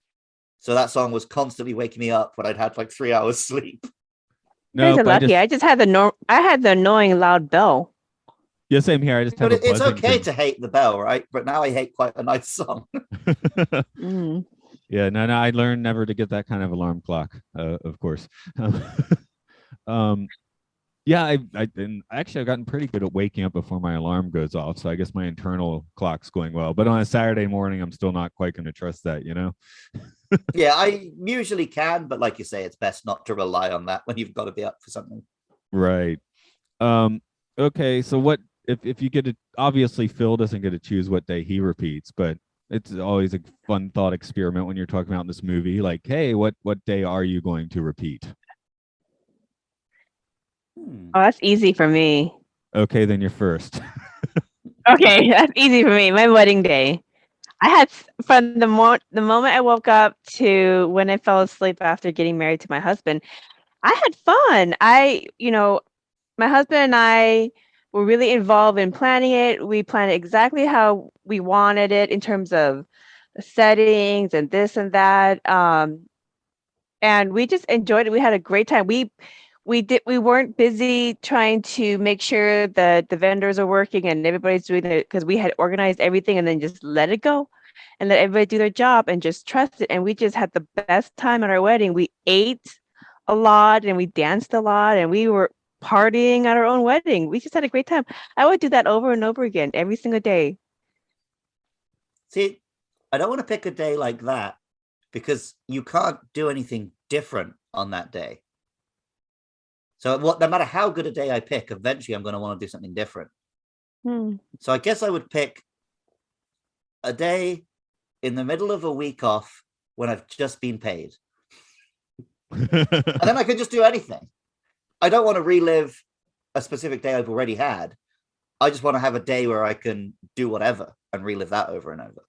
So that song was constantly waking me up when I'd had like 3 hours sleep. No, you're lucky. I just had the annoying loud bell. Yeah, same here. I just have it's okay to hate the bell, right? But now I hate quite a nice song. Yeah, no, I learned never to get that kind of alarm clock, of course. Yeah, I've gotten pretty good at waking up before my alarm goes off. So I guess my internal clock's going well. But on a Saturday morning, I'm still not quite going to trust that, you know? Yeah, I usually can. But like you say, it's best not to rely on that when you've got to be up for something. Right. Okay, so what if you get it? Obviously, Phil doesn't get to choose what day he repeats, but it's always a fun thought experiment when you're talking about this movie. Like, hey, what day are you going to repeat? Oh, that's easy for me. Okay, then you're first. Okay, that's easy for me. My wedding day. I had from the moment I woke up to when I fell asleep after getting married to my husband, I had fun. My husband and I were really involved in planning it. We planned it exactly how we wanted it in terms of the settings and this and that. And we just enjoyed it. We had a great time. We weren't busy trying to make sure that the vendors are working and everybody's doing it, because we had organized everything and then just let it go and let everybody do their job and just trust it. And we just had the best time at our wedding. We ate a lot and we danced a lot and we were partying at our own wedding. We just had a great time. I would do that over and over again every single day. See, I don't want to pick a day like that because you can't do anything different on that day. So no matter how good a day I pick, eventually I'm going to want to do something different. So I guess I would pick a day in the middle of a week off when I've just been paid. And then I could just do anything. I don't want to relive a specific day I've already had. I just want to have a day where I can do whatever and relive that over and over.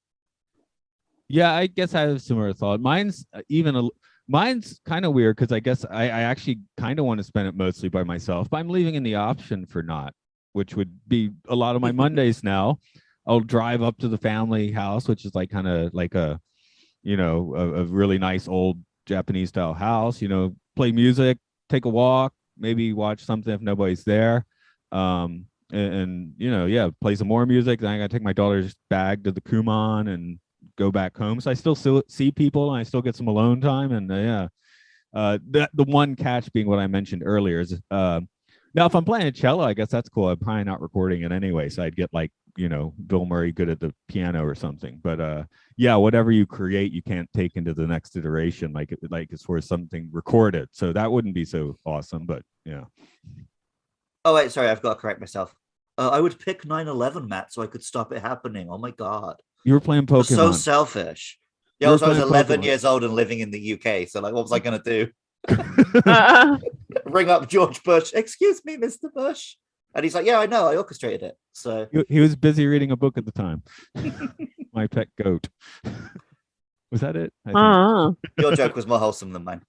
Yeah, I guess I have a similar thought. Mine's kind of weird because I guess I actually kind of want to spend it mostly by myself, but I'm leaving in the option for not, which would be a lot of my Mondays now. I'll drive up to the family house, which is like kind of like a really nice old Japanese style house, play music, take a walk, maybe watch something if nobody's there. And play some more music. Then I got to take my daughter's bag to the Kumon and go back home. So I still see people and I still get some alone time. And The one catch being what I mentioned earlier is now if I'm playing a cello, I guess that's cool. I'm probably not recording it anyway, so I'd get like, you know, Bill Murray good at the piano or something. But yeah, whatever you create, you can't take into the next iteration, like as far as something recorded. So that wouldn't be so awesome. But yeah. Oh wait, sorry, I've got to correct myself. I would pick 9/11, Matt, so I could stop it happening. Oh my god, You were playing you're Pokemon. so selfish. Yeah, You I were was playing 11 Pokemon. years old and living in the UK. So like, what was I gonna do? Uh, Ring up George Bush? Excuse me, Mr. Bush. And he's like, yeah, I know, I orchestrated it. So He was busy reading a book at the time. My pet goat. Was that it? I think. your joke was more wholesome than mine.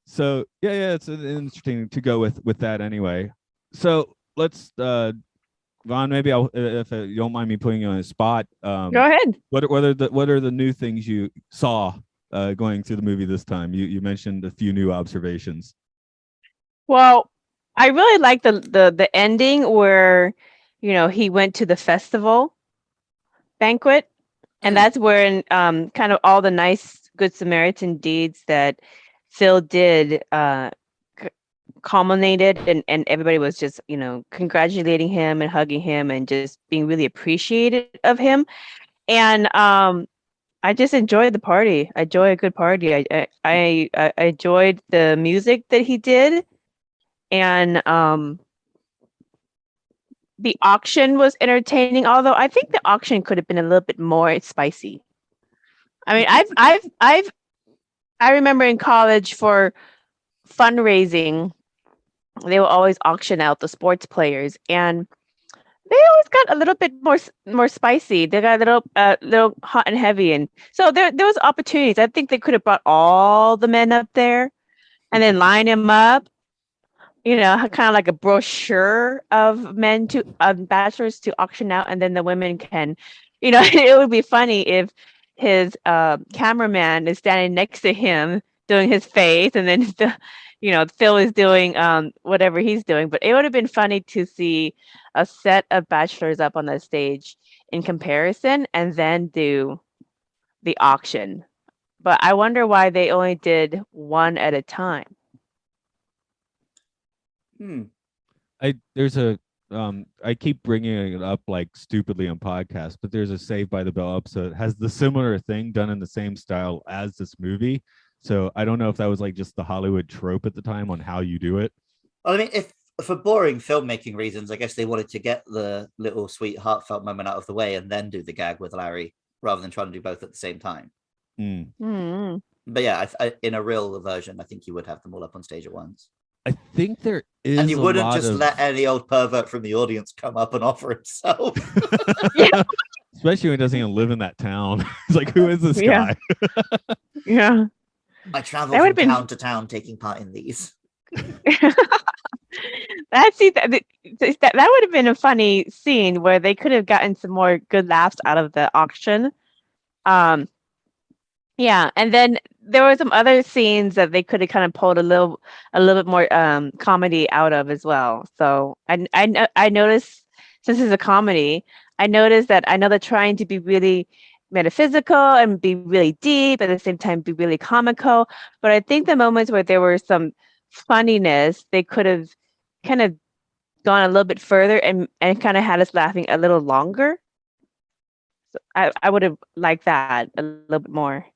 So yeah, it's interesting to go with that anyway. So let's Vaughn, maybe I'll, if you don't mind me putting you on the spot. Go ahead. What are the new things you saw going through the movie this time? You mentioned a few new observations. Well, I really like the ending where, you know, he went to the festival banquet, and that's where kind of all the nice Good Samaritan deeds that Phil did culminated, and everybody was just, you know, congratulating him and hugging him and just being really appreciated of him. And I just enjoyed the party. I enjoy a good party. I enjoyed the music that he did, and the auction was entertaining. Although I think the auction could have been a little bit more spicy. I mean, I remember in college for fundraising, they will always auction out the sports players, and they always got a little bit more spicy. They got a little hot and heavy, and so there was opportunities. I think they could have brought all the men up there, and then line them up. You know, kind of like a brochure of men to bachelors to auction out, and then the women can, you know, it would be funny if his cameraman is standing next to him doing his face, and then you know, Phil is doing whatever he's doing. But it would have been funny to see a set of bachelors up on the stage in comparison, and then do the auction. But I wonder why they only did one at a time. There's a I keep bringing it up like stupidly on podcasts, but there's a Saved by the Bell episode that has the similar thing done in the same style as this movie. So I don't know if that was like just the Hollywood trope at the time on how you do it. Well, I mean, if for boring filmmaking reasons, I guess they wanted to get the little sweet heartfelt moment out of the way and then do the gag with Larry rather than trying to do both at the same time. But yeah, in a real version, I think you would have them all up on stage at once. I think there is, and you wouldn't just let any old pervert from the audience come up and offer himself. Especially when he doesn't even live in that town. It's like, who is this guy? Yeah. I travel from town to town taking part in these. That would have been a funny scene where they could have gotten some more good laughs out of the auction. Yeah, and then there were some other scenes that they could have kind of pulled a little bit more comedy out of as well. So I noticed, since it's a comedy, I noticed that I know they're trying to be really metaphysical and be really deep, at the same time be really comical. But I think the moments where there were some funniness, they could have kind of gone a little bit further and kind of had us laughing a little longer. So I would have liked that a little bit more.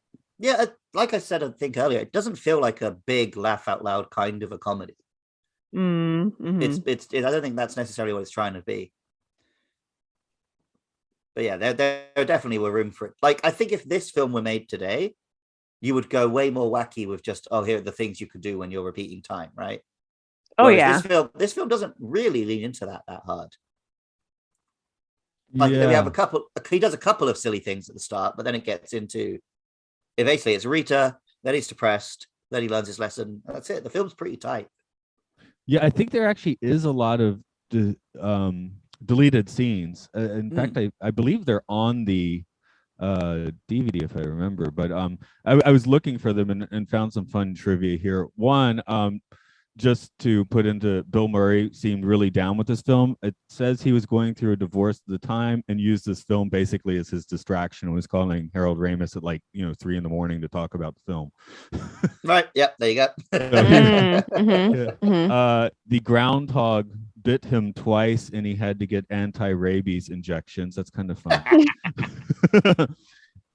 Yeah, like I said, I think earlier, it doesn't feel like a big laugh out loud kind of a comedy. Mm-hmm. I don't think that's necessarily what it's trying to be. But yeah, there definitely were room for it. Like, I think if this film were made today, you would go way more wacky with just, oh, here are the things you could do when you're repeating time, right? Oh, whereas yeah. This film doesn't really lean into that hard. Like, Yeah. we have he does a couple of silly things at the start, but then it gets into, basically it's Rita, then he's depressed, then he learns his lesson. That's it. The film's pretty tight. Yeah, I think there actually is a lot of deleted scenes. In fact, I believe they're on the DVD, if I remember. But I was looking for them and found some fun trivia here. One, just to put into, Bill Murray seemed really down with this film. It says he was going through a divorce at the time and used this film basically as his distraction. Was calling Harold Ramis at 3 a.m. to talk about the film. Right. Yep. There you go. The groundhog bit him twice and he had to get anti-rabies injections. That's kind of fun.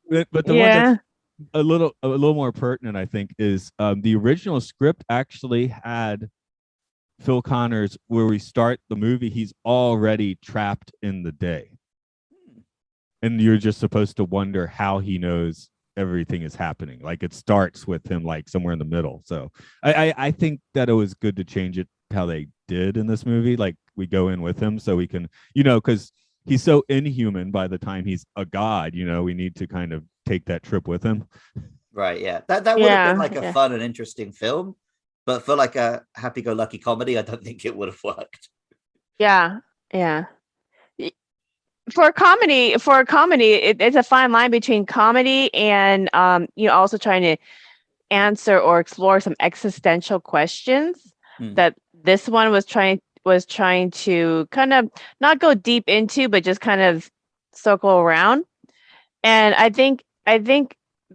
But the one that's a little more pertinent, I think, is the original script actually had Phil Connors, where we start the movie, he's already trapped in the day. And you're just supposed to wonder how he knows everything is happening. Like, it starts with him like somewhere in the middle. So I think that it was good to change it how they did in this movie. Like, we go in with him so we can, because he's so inhuman by the time he's a god, we need to kind of take that trip with him. Right. Yeah. That would have been like a fun and interesting film, but for like a happy-go-lucky comedy, I don't think it would have worked. Yeah. For a comedy, it's a fine line between comedy and also trying to answer or explore some existential questions that this one was trying to kind of not go deep into, but just kind of circle around. And I think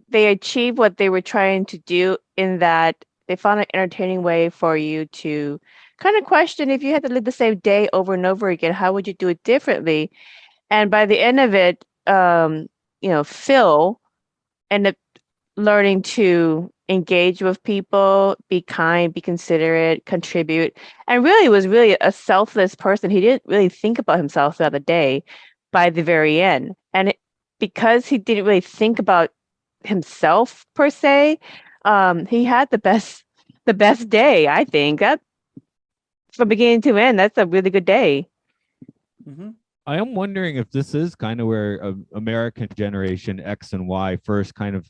they achieved what they were trying to do in that they found an entertaining way for you to kind of question, if you had to live the same day over and over again, how would you do it differently? And by the end of it, Phil ended up learning to engage with people, be kind, be considerate, contribute, and really was really a selfless person. He didn't really think about himself throughout the day by the very end. And because he didn't really think about himself per se, he had the best day, I think. That from beginning to end, that's a really good day. Mm-hmm. I am wondering if this is kind of where American generation X and Y first kind of,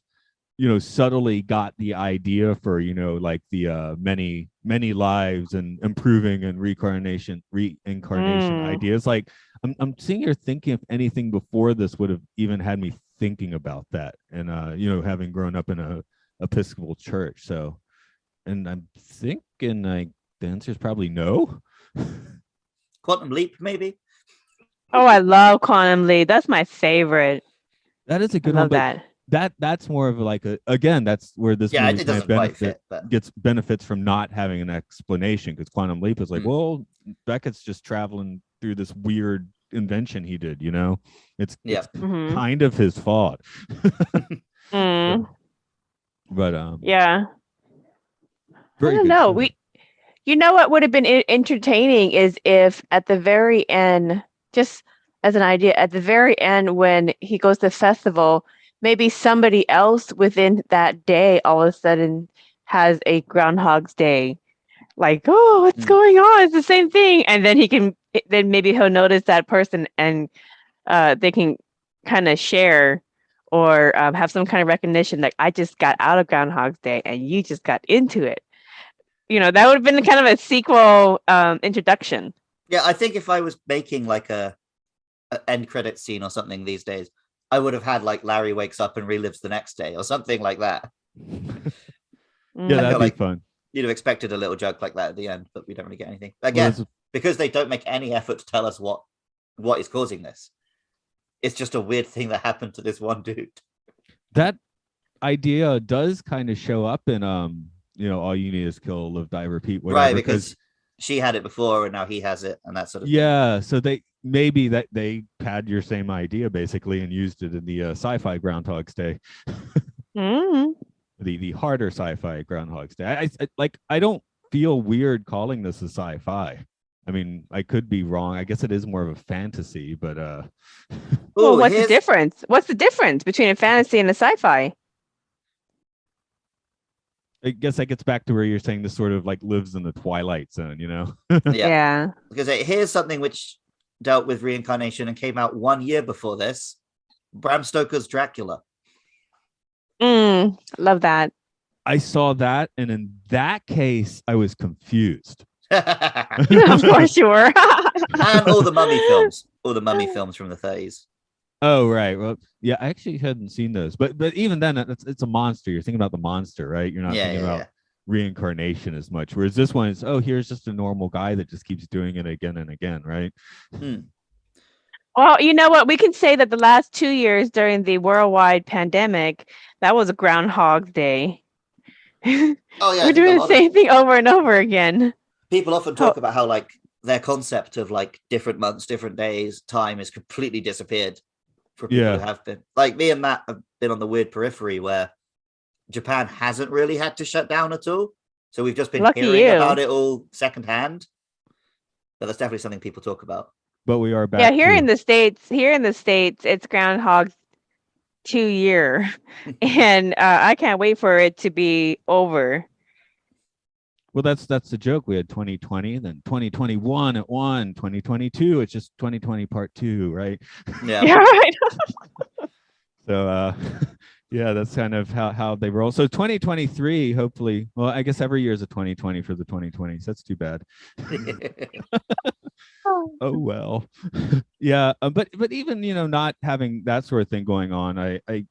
subtly got the idea for, like the many lives and improving and reincarnation ideas. Like, I'm sitting here thinking if anything before this would have even had me thinking about that, and having grown up in a Episcopal church. So, and I'm thinking like the answer is probably no. Quantum Leap, maybe. Oh, I love Quantum Leap. That's my favorite. That is a good one. That's more of like that's where this movie gets benefits from not having an explanation, because Quantum Leap is like, well, Beckett's just traveling through this weird invention he did, it's kind of his fault. But I don't know. What would have been entertaining is if at the very end, just as an idea, at the very end when he goes to the festival, maybe somebody else within that day all of a sudden has a Groundhog's Day. Like, oh, what's going on? It's the same thing. And then maybe he'll notice that person and they can kind of share or have some kind of recognition. Like, I just got out of Groundhog's Day and you just got into it. That would have been kind of a sequel introduction. Yeah, I think if I was making like a end credit scene or something these days, I would have had like Larry wakes up and relives the next day or something like that. Yeah, that'd be fun. You'd have expected a little joke like that at the end, but we don't really get anything. Again, because they don't make any effort to tell us what is causing this. It's just a weird thing that happened to this one dude. That idea does kind of show up in all you need is kill, live, die, repeat, whatever. Right, because she had it before and now he has it and that sort of thing. So they had your same idea basically and used it in the sci-fi Groundhog's Day. The harder sci-fi Groundhog's Day. I don't feel weird calling this a sci-fi. I mean, I could be wrong. I guess it is more of a fantasy, but well, what's the difference? What's the difference between a fantasy and a sci-fi? I guess that gets back to where you're saying this sort of like lives in the Twilight Zone, Yeah. Because here's something which dealt with reincarnation and came out 1 year before this. Bram Stoker's Dracula. Love that. I saw that, and in that case, I was confused. Of course you were. And all the mummy films from the 30s. Oh, right. Well, yeah, I actually hadn't seen those, but even then, it's a monster. You're thinking about the monster, right? You're not thinking about reincarnation as much. Whereas this one is, oh, here's just a normal guy that just keeps doing it again and again, right? Well, you know what? We can say that the last 2 years during the worldwide pandemic, that was a Groundhog Day. Oh yeah, We're doing the same thing over and over again. People often talk about how like their concept of like different months, different days, time has completely disappeared for people who have been. Like me and Matt have been on the weird periphery where Japan hasn't really had to shut down at all. So we've just been hearing about it all secondhand. But that's definitely something people talk about. But we are back. Yeah, here in the States, it's Groundhog 2 year. And I can't wait for it to be over. Well, that's the joke. We had 2020, then 2021 at 1, 2022. It's just 2020 part 2, right? Yeah. Yeah, right. So yeah, that's kind of how they roll. So 2023, hopefully. Well, I guess every year is a 2020 for the 2020s. That's too bad. Oh well. Yeah, but even not having that sort of thing going on, I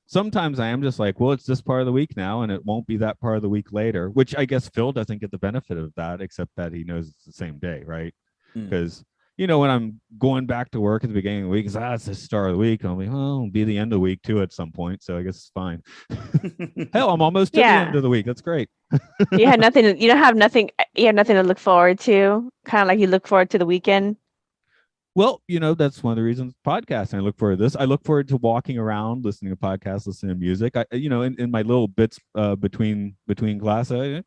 sometimes I am just like, well, it's this part of the week now, and it won't be that part of the week later, which I guess Phil doesn't get the benefit of that, except that he knows it's the same day, right? Because when I'm going back to work at the beginning of the week, it's the start of the week. I'll be, it'll be the end of the week too at some point. So I guess it's fine. Hell, I'm almost to the end of the week. That's great. You have nothing to look forward to. Kind of like you look forward to the weekend. Well, that's one of the reasons podcasting. I look forward to this. I look forward to walking around, listening to podcasts, listening to music. In my little bits between class, I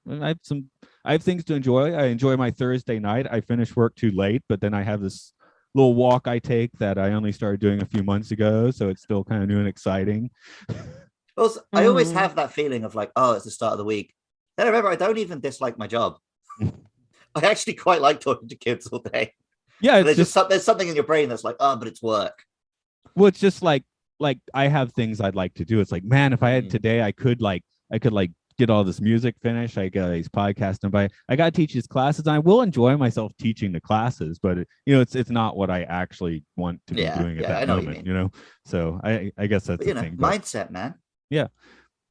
have things to enjoy. I enjoy my Thursday night. I finish work too late, but then I have this little walk I take that I only started doing a few months ago, so it's still kind of new and exciting. Also, I always have that feeling of like, oh, it's the start of the week. Then I remember I don't even dislike my job. I actually quite like talking to kids all day. Yeah, there's something in your brain that's like, oh, but it's work. Well, it's just like I have things I'd like to do. It's like, man, if I had today, I could get all this music finished. I got these podcasting, but I got to teach these classes. And I will enjoy myself teaching the classes, but it's not what I actually want to be doing at that moment. So I guess that's the thing. Mindset, man. Yeah.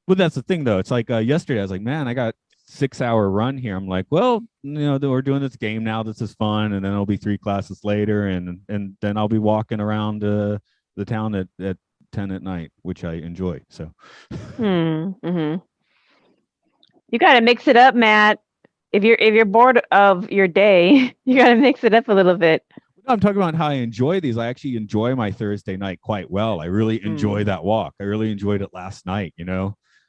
Well, that's the thing though. It's like yesterday I was like, man, I got 6-hour run here. I'm like, well, we're doing this game now. This is fun, and then it'll be 3 classes later, and then I'll be walking around the town at 10 at night, which I enjoy. So, you got to mix it up, Matt. If you're bored of your day, you got to mix it up a little bit. I'm talking about how I enjoy these. I actually enjoy my Thursday night quite well. I really enjoy that walk. I really enjoyed it last night.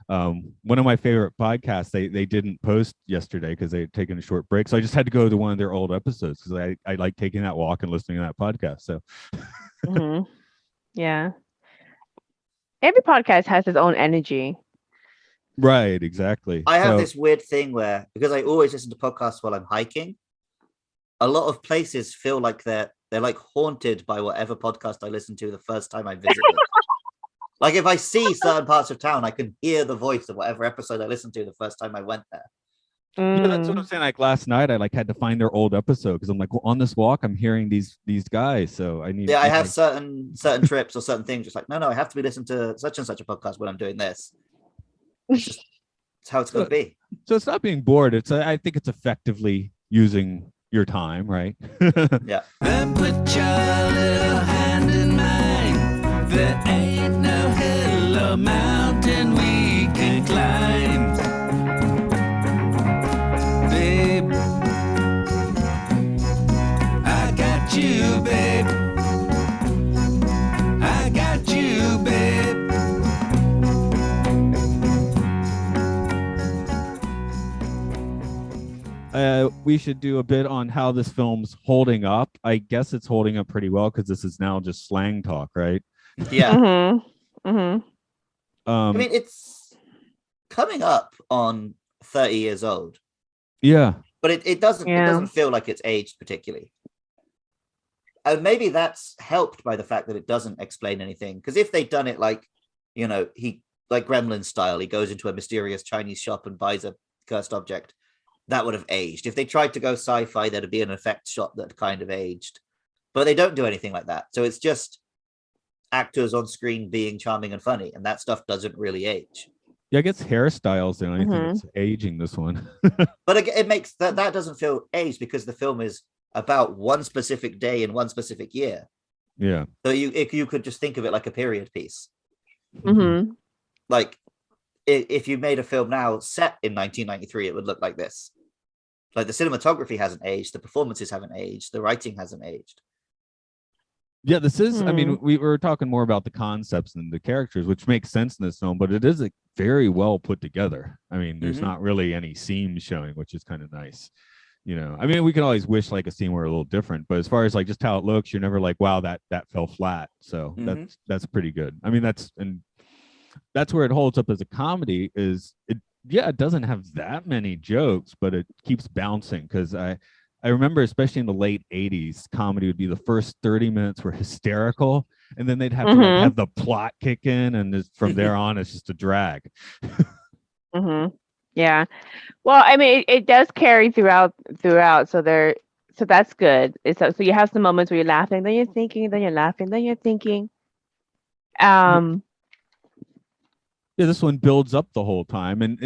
One of my favorite podcasts, they didn't post yesterday because they had taken a short break. So I just had to go to one of their old episodes because I like taking that walk and listening to that podcast. So yeah. Every podcast has its own energy. Right, exactly. I have this weird thing where, because I always listen to podcasts while I'm hiking, a lot of places feel like they're like haunted by whatever podcast I listened to the first time I visited. Like if I see certain parts of town, I can hear the voice of whatever episode I listened to the first time I went there. Yeah, that's what I'm saying. Like last night, I had to find their old episode because I'm like, well, on this walk, I'm hearing these guys, so I need. Yeah, I have certain trips or certain things. Just like, no, I have to be listening to such and such a podcast when I'm doing this. It's how it's going to be. So it's not being bored. I think it's effectively using your time, right? Yeah. Then put your little hand in mine. There ain't no hill or mountain we can climb. Babe, I got you, babe. I got you, babe. We should do a bit on how this film's holding up. I guess it's holding up pretty well because this is now just slang talk, right? Yeah. I mean, it's coming up on 30 years old. Yeah. But it doesn't feel like it's aged particularly. And maybe that's helped by the fact that it doesn't explain anything. Because if they'd done it like, he like Gremlin style, he goes into a mysterious Chinese shop and buys a cursed object, that would have aged. If they tried to go sci-fi, there'd be an effect shot that kind of aged. But they don't do anything like that. So it's just actors on screen being charming and funny, and that stuff doesn't really age. Yeah, I guess hairstyles the only thing Mhm. that's aging this one. But again, it makes that doesn't feel aged because the film is about one specific day in one specific year. Yeah. So you could just think of it like a period piece. Mhm. Like if you made a film now set in 1993, it would look like this. Like the cinematography hasn't aged, the performances haven't aged, the writing hasn't aged. Yeah, this is, I mean, Hmm. we were talking more about the concepts than the characters, which makes sense in this film, but it is like very well put together. I mean, there's Mhm. not really any seams showing, which is kind of nice. I mean, we can always wish like a scene were a little different, but as far as like just how it looks, you're never like, wow, that fell flat. So Mhm. that's pretty good. I mean, that's where it holds up as a comedy is it yeah, it doesn't have that many jokes, but it keeps bouncing because I remember, especially in the late 80s, comedy would be the first 30 minutes were hysterical, and then they'd have to like Mhm. have the plot kick in, and from there on, it's just a drag. Mhm. Yeah. Well, I mean, it does carry throughout. So that's good. So you have some moments where you're laughing, then you're thinking, then you're laughing, then you're thinking. Um. Yeah, this one builds up the whole time, and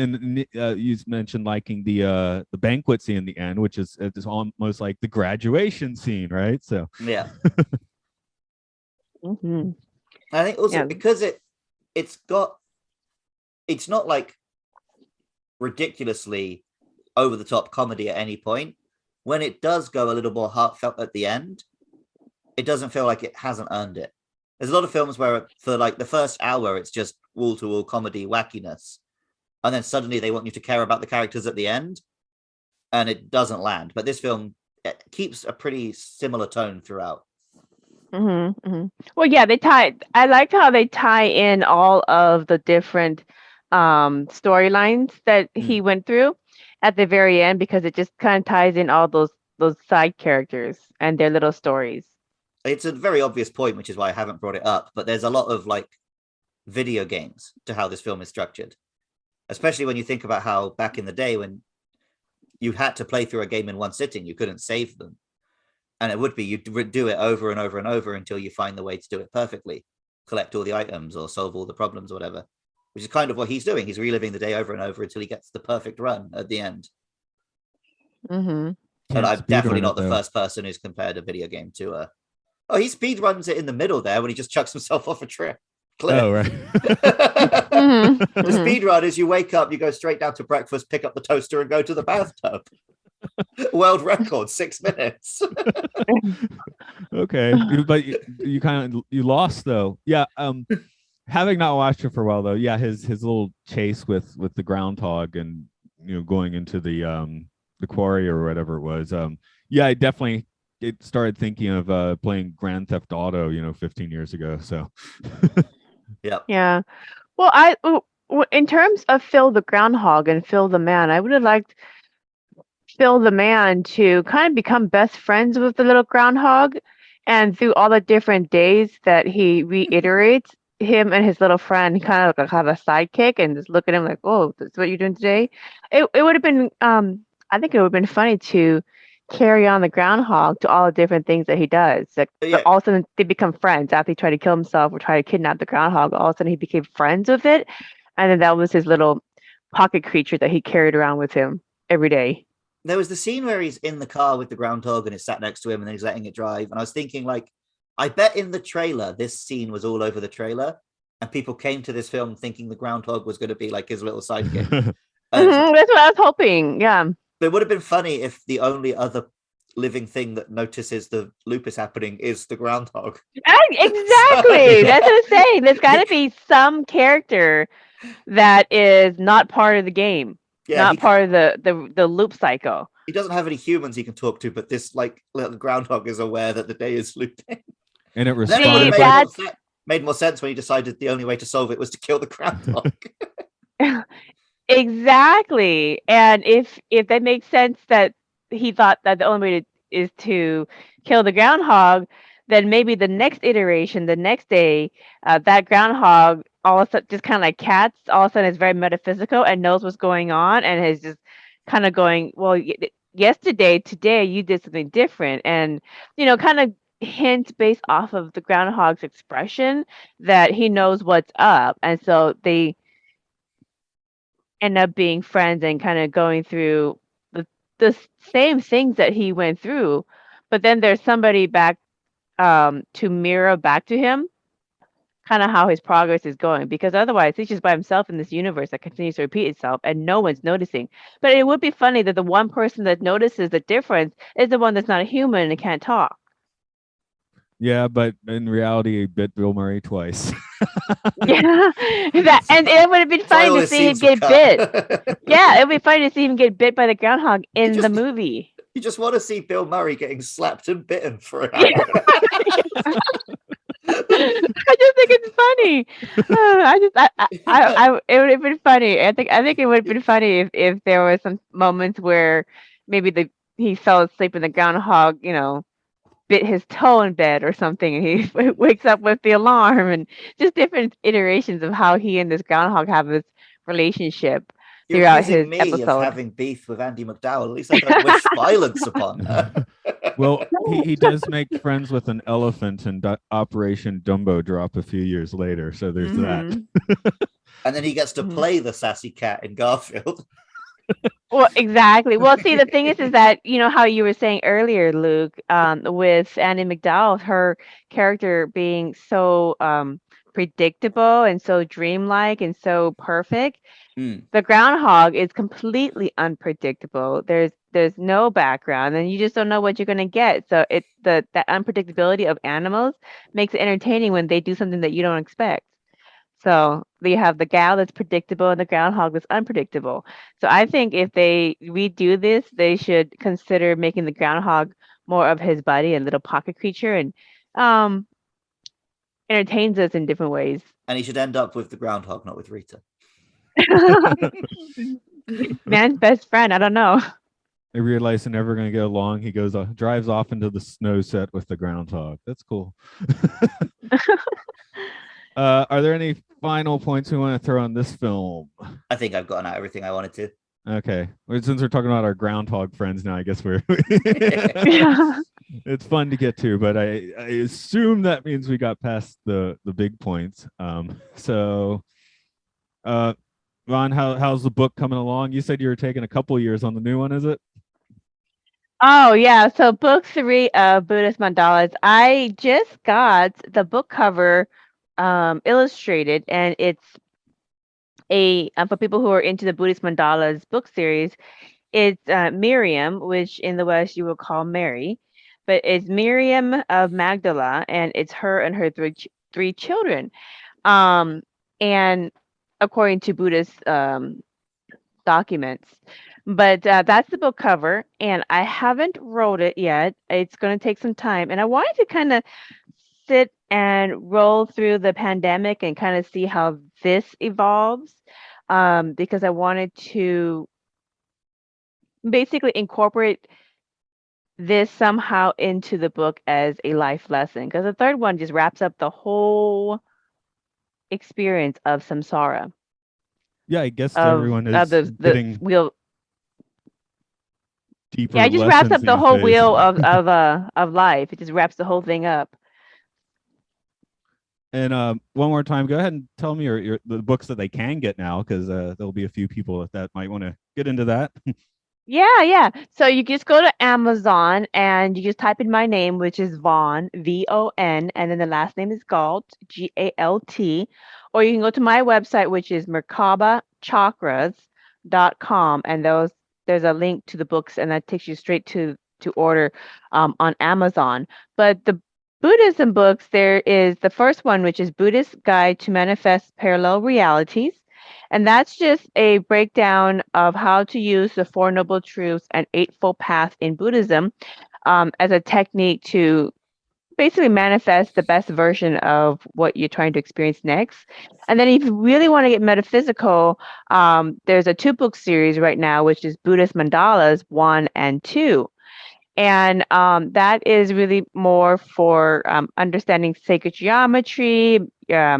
you mentioned liking the banquet scene in the end, which is it's almost like the graduation scene, right? So Yeah. Mhm. I think also Yeah. because it's not like ridiculously over the top comedy at any point. When it does go a little more heartfelt at the end, it doesn't feel like it hasn't earned it. There's a lot of films where for like the first hour it's just wall to wall comedy wackiness, and then suddenly they want you to care about the characters at the end, and it doesn't land. But this film keeps a pretty similar tone throughout. Mhm. Mhm. Well, yeah, I like how they tie in all of the different storylines that he Mm. went through at the very end because it just kind of ties in all those side characters and their little stories. It's a very obvious point, which is why I haven't brought it up. But there's a lot of like video games to how this film is structured, especially when you think about how back in the day when you had to play through a game in one sitting, you couldn't save them. And it would be you'd do it over and over and over until you find the way to do it perfectly, collect all the items or solve all the problems or whatever, which is kind of what he's doing. He's reliving the day over and over until he gets the perfect run at the end. Mhm. And can't I'm speed definitely run not it the though. first person who's compared a video game to oh, he speed runs it in the middle there when he just chucks himself off a cliff. Oh right. Mhm. The Mhm. speed run is you wake up, you go straight down to breakfast, pick up the toaster, and go to the bathtub. World record, 6 minutes. Okay, but you kind of you lost though. Yeah. Having not watched it for a while though, yeah, his little chase with the groundhog and going into the quarry or whatever it was. Yeah, I definitely it started thinking of playing Grand Theft Auto, 15 years ago. So Yep. Yeah. Well, in terms of Phil the Groundhog and Phil the Man, I would have liked Phil the Man to kind of become best friends with the little groundhog, and through all the different days that he reiterates, him and his little friend kind of like have a sidekick and just look at him like, "Oh, that's what you're doing today." It would have been I think it would have been funny to carry on the groundhog to all the different things that he does. Like Yeah, all of a sudden they become friends after he tried to kill himself or try to kidnap the groundhog. All of a sudden he became friends with it, and then that was his little pocket creature that he carried around with him every day. there was the scene where he's in the car with the groundhog and it's sat next to him and then he's letting it drive. And I was thinking, like, I bet in the trailer, this scene was all over the trailer. And people came to this film thinking the groundhog was going to be like his little sidekick. And That's what I was hoping. Yeah. it would have been funny if the only other living thing that notices the lupus happening is the groundhog. Exactly. So, That's what I'm saying. There's got to yeah. be some character that is not part of the game, Yeah, not part of the loop cycle. he doesn't have any humans he can talk to, but this like little groundhog is aware that the day is looping. and it Then it would responded, have but made more sense when he decided the only way to solve it was to kill the groundhog. Exactly. And if that makes sense that he thought that the only way is to kill the groundhog, then maybe the next iteration, the next day, that groundhog all of a sudden just kind of like cats, all of a sudden is very metaphysical and knows what's going on and is just kind of going, well, today you did something different, and kind of hint based off of the groundhog's expression that he knows what's up, and so end up being friends and kind of going through the same things that he went through, but then there's somebody back to mirror back to him kind of how his progress is going, because otherwise he's just by himself in this universe that continues to repeat itself and no one's noticing. But it would be funny that the one person that notices the difference is the one that's not a human and can't talk. Yeah, but in reality, he bit Bill Murray twice. Yeah, and it would have been That's why all funny to his see him scenes were get bit. cut. Yeah, it would be funny to see him get bit by the groundhog in the just- movie. You just want to see Bill Murray getting slapped and bitten for an hour. I just think it's funny. It would have been funny. I think it would have been funny if there was some moments where maybe he fell asleep and the groundhog, bit his toe in bed or something, and he wakes up with the alarm, and just different iterations of how he and this groundhog have this relationship You're throughout accusing his me episode. of having beef with Andy McDowell. At least I don't wish violence upon her. Well, he does make friends with an elephant in Operation Dumbo Drop a few years later, so there's that. And then he gets to play the sassy cat in Garfield. Well, exactly. Well, see, the thing is that, how you were saying earlier, Luke, with Annie McDowell, her character being so predictable and so dreamlike and so perfect. The groundhog is completely unpredictable. There's no background, and you just don't know what you're going to get. So that unpredictability of animals makes it entertaining when they do something that you don't expect. So you have the gal that's predictable and the groundhog that's unpredictable. So I think if they redo this, they should consider making the groundhog more of his buddy, a little pocket creature, and entertains us in different ways. And he should end up with the groundhog, not with Rita. Man's best friend. I don't know. They realize they're never going to get along. He drives off into the snow set with the groundhog. That's cool. Are there any final points we want to throw on this film? I think I've gotten out everything I wanted to. Okay. Well, since we're talking about our groundhog friends now, I guess we're Yeah. it's fun to get to, but I assume that means we got past the big points. So Ron, how's the book coming along? You said you were taking a couple years on the new one, is it? Oh, yeah. So book 3 of Buddhist Mandalas, I just got the book cover illustrated, and it's for people who are into the Buddhist Mandalas book series. It's Miriam, which in the West you will call Mary, but it's Miriam of Magdala, and it's her and her three children. And according to Buddhist documents. But that's the book cover, and I haven't wrote it yet. It's going to take some time, and I wanted to kind of sit and roll through the pandemic and kind of see how this evolves, because I wanted to basically incorporate this somehow into the book as a life lesson, because the third one just wraps up the whole experience of samsara. Yeah, I guess everyone is getting wheel. deeper. Yeah, it just wraps up the whole wheel of life. It just wraps the whole thing up. And one more time, go ahead and tell me the books that they can get now, because there'll be a few people that might want to get into that. Yeah. So you just go to Amazon and you just type in my name, which is Vaughn, VON, and then the last name is Galt, GALT. Or you can go to my website, which is merkabachakras.com, and there's a link to the books, and that takes you straight to order on Amazon. But the Buddhism books, there is the first one, which is Buddhist Guide to Manifest Parallel Realities. And that's just a breakdown of how to use the Four Noble Truths and Eightfold Path in Buddhism as a technique to basically manifest the best version of what you're trying to experience next. And then if you really want to get metaphysical, there's a 2-book series right now, which is Buddhist Mandalas 1 and 2. And that is really more for understanding sacred geometry, your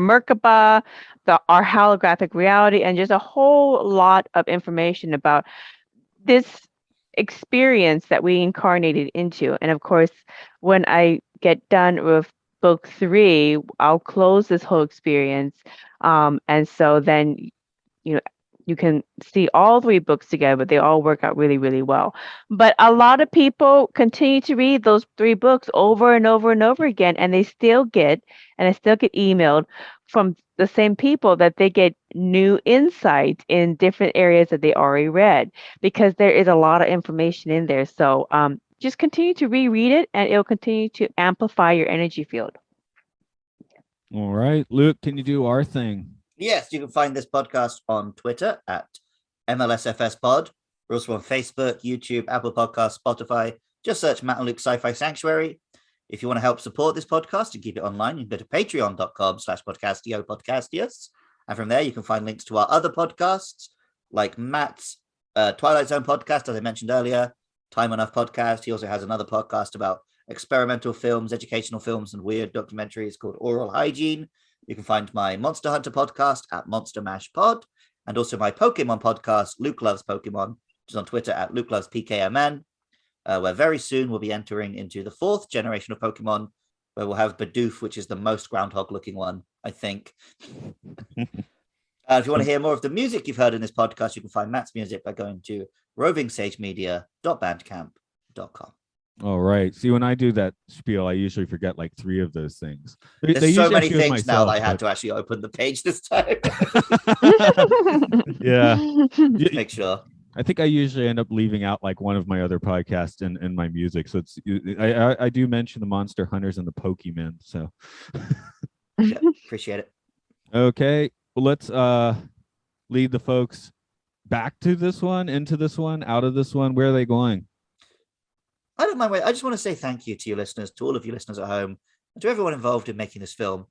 Merkaba, our holographic reality, and just a whole lot of information about this experience that we incarnated into. And of course, when I get done with book 3, I'll close this whole experience. And so then you can see all 3 books together, but they all work out really, really well. But a lot of people continue to read those 3 books over and over and over again, and they still get emailed from the same people that they get new insight in different areas that they already read, because there is a lot of information in there. So just continue to reread it, and it'll continue to amplify your energy field. All right, Luke, can you do our thing? Yes, you can find this podcast on Twitter at MLSFSPod. We're also on Facebook, YouTube, Apple Podcasts, Spotify. Just search Matt and Luke Sci-Fi Sanctuary. If you want to help support this podcast and keep it online, you can go to patreon.com/podcastio. And from there, you can find links to our other podcasts, like Matt's Twilight Zone podcast, as I mentioned earlier, Time Enough podcast. He also has another podcast about experimental films, educational films, and weird documentaries called Oral Hygiene. You can find my Monster Hunter podcast at Monster Mash Pod, and also my Pokemon podcast, Luke Loves Pokemon, which is on Twitter at Luke Loves PKMN, where very soon we'll be entering into the 4th generation of Pokemon, where we'll have Bidoof, which is the most Groundhog-looking one, I think. If you want to hear more of the music you've heard in this podcast, you can find Matt's music by going to rovingsagemedia.bandcamp.com. All right. See, when I do that spiel, I usually forget like 3 of those things. There's so many things now that I had to actually open the page this time. Yeah. Make sure. I think I usually end up leaving out like one of my other podcasts in my music. So I do mention the Monster Hunters and the Pokemon. So Yeah, appreciate it. Okay. Well, let's lead the folks back to this one, into this one, out of this one. Where are they going? I don't mind. I just want to say thank you to your listeners, to all of you listeners at home, and to everyone involved in making this film,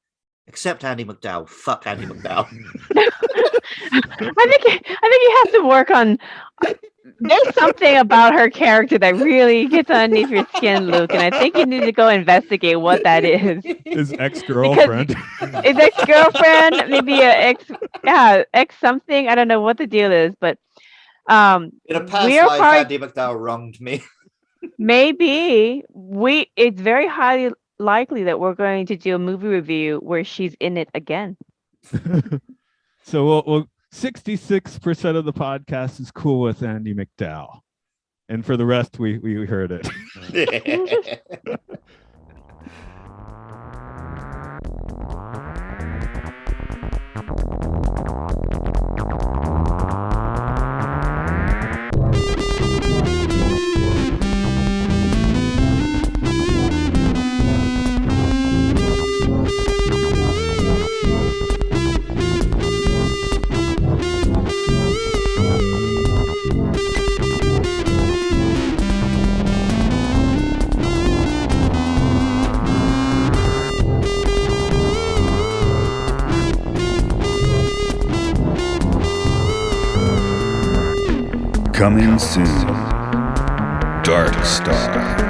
except Andy McDowell. Fuck Andy McDowell. I think you have to work on. There's something about her character that really gets underneath your skin, Luke, and I think you need to go investigate what that is. His ex-girlfriend. His ex-girlfriend, maybe ex something. I don't know what the deal is, but in a past life, Andy McDowell wronged me. Maybe it's very highly likely that we're going to do a movie review where she's in it again. So we'll 66% of the podcast is cool with Andy McDowell, and for the rest, we heard it. Coming soon, Dark Star.